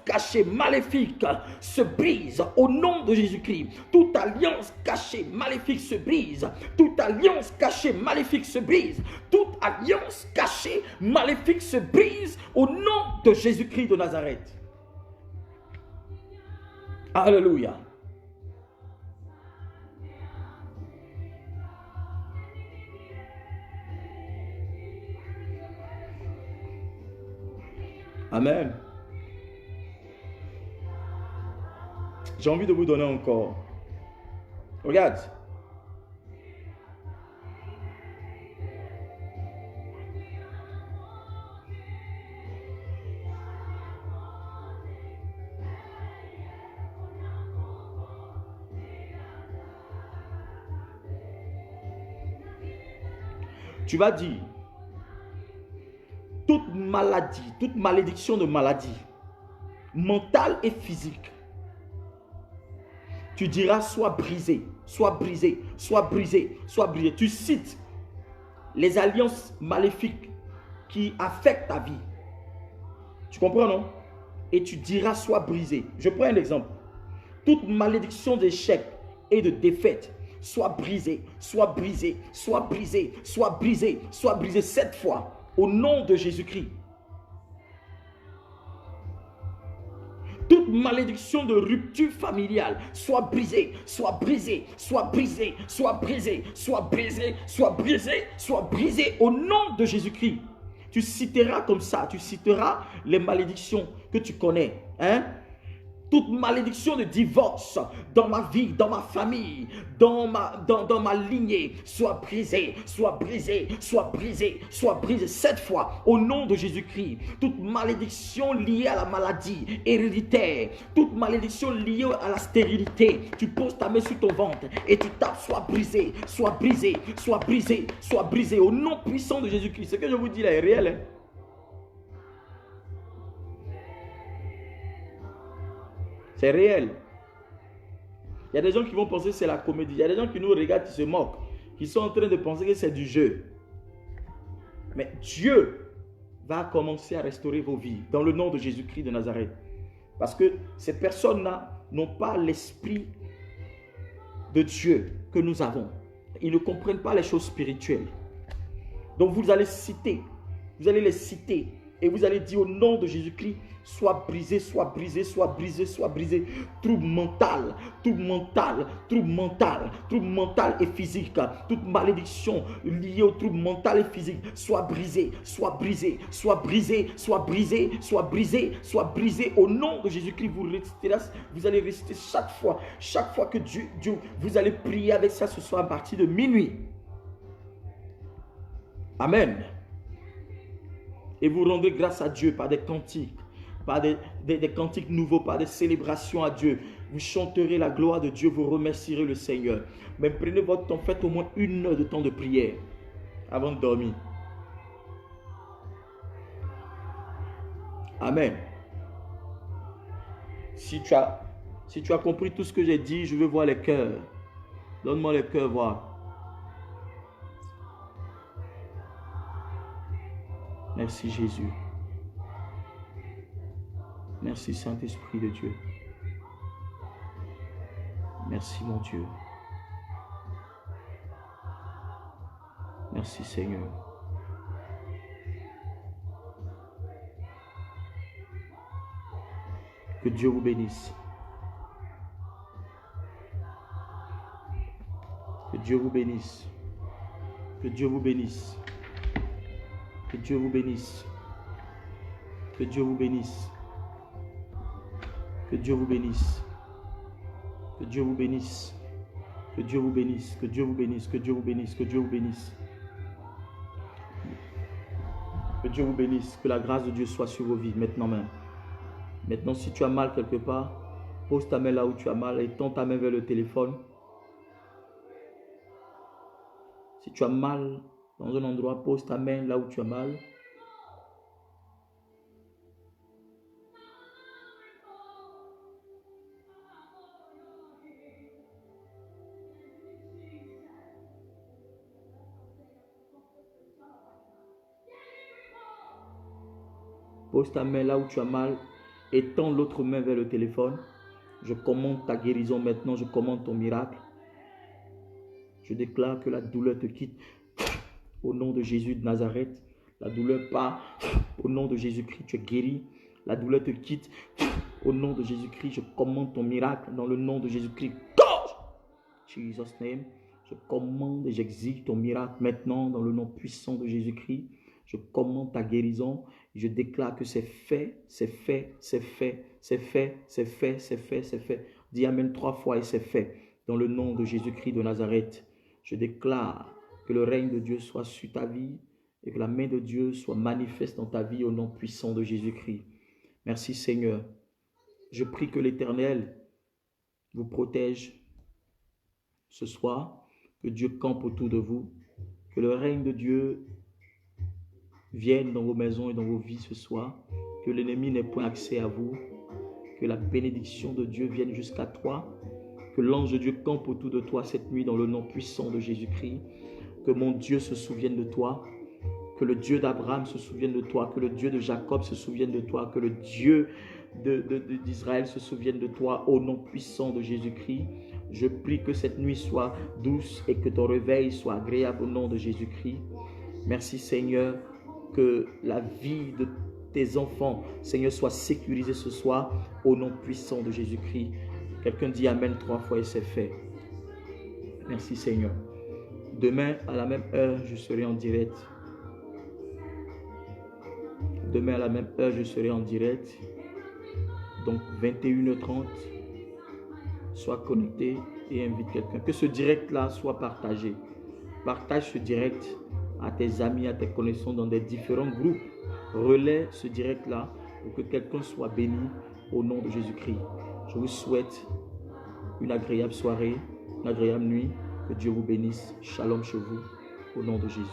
cachée, maléfique, se brise au nom de Jésus-Christ. Toute alliance cachée, maléfique, se brise. Toute alliance cachée, maléfique, se brise. Toute alliance cachée, maléfique, se brise au nom de Jésus-Christ de Nazareth. Alléluia. Amen. J'ai envie de vous donner encore. Regarde. Tu vas dire, toute maladie, toute malédiction de maladie, mentale et physique, tu diras soit brisé, soit brisé, soit brisé, soit brisé. Tu cites les alliances maléfiques qui affectent ta vie. Tu comprends, non? Et tu diras soit brisé. Je prends un exemple. Toute malédiction d'échec et de défaite, soit brisée, soit brisée, soit brisée, soit brisée, soit brisée 7 fois. Au nom de Jésus-Christ. Toute malédiction de rupture familiale soit brisée, soit brisée, soit brisée, soit brisée, soit brisée, soit brisée, soit brisée au nom de Jésus-Christ. Tu citeras comme ça, tu citeras les malédictions que tu connais. Hein? Toute malédiction de divorce dans ma vie, dans ma famille, dans ma lignée, soit brisée, soit brisée, soit brisée, soit brisée 7 fois au nom de Jésus-Christ. Toute malédiction liée à la maladie héréditaire, toute malédiction liée à la stérilité, tu poses ta main sur ton ventre et tu tapes soit brisée, soit brisée, soit brisée, soit brisée au nom puissant de Jésus-Christ. Ce que je vous dis là est réel. Hein? C'est réel. Il y a des gens qui vont penser que c'est la comédie. Il y a des gens qui nous regardent, qui se moquent, qui sont en train de penser que c'est du jeu. Mais Dieu va commencer à restaurer vos vies dans le nom de Jésus-Christ de Nazareth. Parce que ces personnes-là n'ont pas l'esprit de Dieu que nous avons. Ils ne comprennent pas les choses spirituelles. Donc vous allez citer, vous allez les citer et vous allez dire au nom de Jésus-Christ, soit brisé, soit brisé, soit brisé, soit brisé. Trouble mental, trouble mental, trouble mental, trouble mental et physique. Toute malédiction liée au trouble mental et physique, soit brisé, soit brisé, soit brisé, soit brisé, soit brisé, soit brisé. Au nom de Jésus-Christ, vous allez réciter chaque fois que Dieu, vous allez prier avec ça ce soir à partir de minuit. Amen. Et vous rendez grâce à Dieu par des cantiques, par des cantiques nouveaux, par des célébrations à Dieu. Vous chanterez la gloire de Dieu, vous remercierez le Seigneur. Mais prenez votre temps, faites au moins 1 heure de temps de prière avant de dormir. Amen. Si tu as compris tout ce que j'ai dit, je veux voir les cœurs. Donne-moi les cœurs, voir. Merci Jésus. Merci Saint-Esprit de Dieu. Merci mon Dieu. Merci Seigneur. Que Dieu vous bénisse. Que Dieu vous bénisse. Que Dieu vous bénisse. Que Dieu vous bénisse. Que Dieu vous bénisse. Que Dieu vous bénisse. Que Dieu vous bénisse. Que Dieu vous bénisse. Que Dieu vous bénisse. Que Dieu vous bénisse. Que Dieu vous bénisse. Que Dieu vous bénisse. Que la grâce de Dieu soit sur vos vies maintenant même. Maintenant, si tu as mal quelque part, pose ta main là où tu as mal et tends ta main vers le téléphone. Si tu as mal dans un endroit, pose ta main là où tu as mal. Pose ta main là où tu as mal et tends l'autre main vers le téléphone. Je commande ta guérison maintenant, je commande ton miracle. Je déclare que la douleur te quitte au nom de Jésus de Nazareth. La douleur part au nom de Jésus-Christ, tu es guéri. La douleur te quitte au nom de Jésus-Christ. Je commande ton miracle dans le nom de Jésus-Christ. Jesus name. Je commande et j'exige ton miracle maintenant dans le nom puissant de Jésus-Christ. Je commande ta guérison. Je déclare que c'est fait, c'est fait, c'est fait, c'est fait, c'est fait, c'est fait, c'est fait. Dis Amen 3 fois et c'est fait. Dans le nom de Jésus-Christ de Nazareth, je déclare que le règne de Dieu soit sur ta vie et que la main de Dieu soit manifeste dans ta vie au nom puissant de Jésus-Christ. Merci Seigneur. Je prie que l'Éternel vous protège ce soir, que Dieu campe autour de vous, que le règne de Dieu vienne dans vos maisons et dans vos vies ce soir, que l'ennemi n'ait point accès à vous, que la bénédiction de Dieu vienne jusqu'à toi, que l'ange de Dieu campe autour de toi cette nuit dans le nom puissant de Jésus-Christ, que mon Dieu se souvienne de toi, que le Dieu d'Abraham se souvienne de toi, que le Dieu de Jacob se souvienne de toi, que le Dieu d'Israël se souvienne de toi au nom puissant de Jésus-Christ. Je prie que cette nuit soit douce et que ton réveil soit agréable au nom de Jésus-Christ. Merci Seigneur, que la vie de tes enfants, Seigneur, soit sécurisée ce soir au nom puissant de Jésus-Christ. Quelqu'un dit Amen 3 fois et c'est fait. Merci Seigneur. Demain à la même heure, je serai en direct. Demain à la même heure, je serai en direct. Donc 21h30, sois connecté et invite quelqu'un. Que ce direct-là soit partagé. Partage ce direct à tes amis, à tes connaissances dans des différents groupes. Relaie ce direct-là pour que quelqu'un soit béni au nom de Jésus-Christ. Je vous souhaite une agréable soirée, une agréable nuit. Que Dieu vous bénisse. Shalom chez vous au nom de Jésus.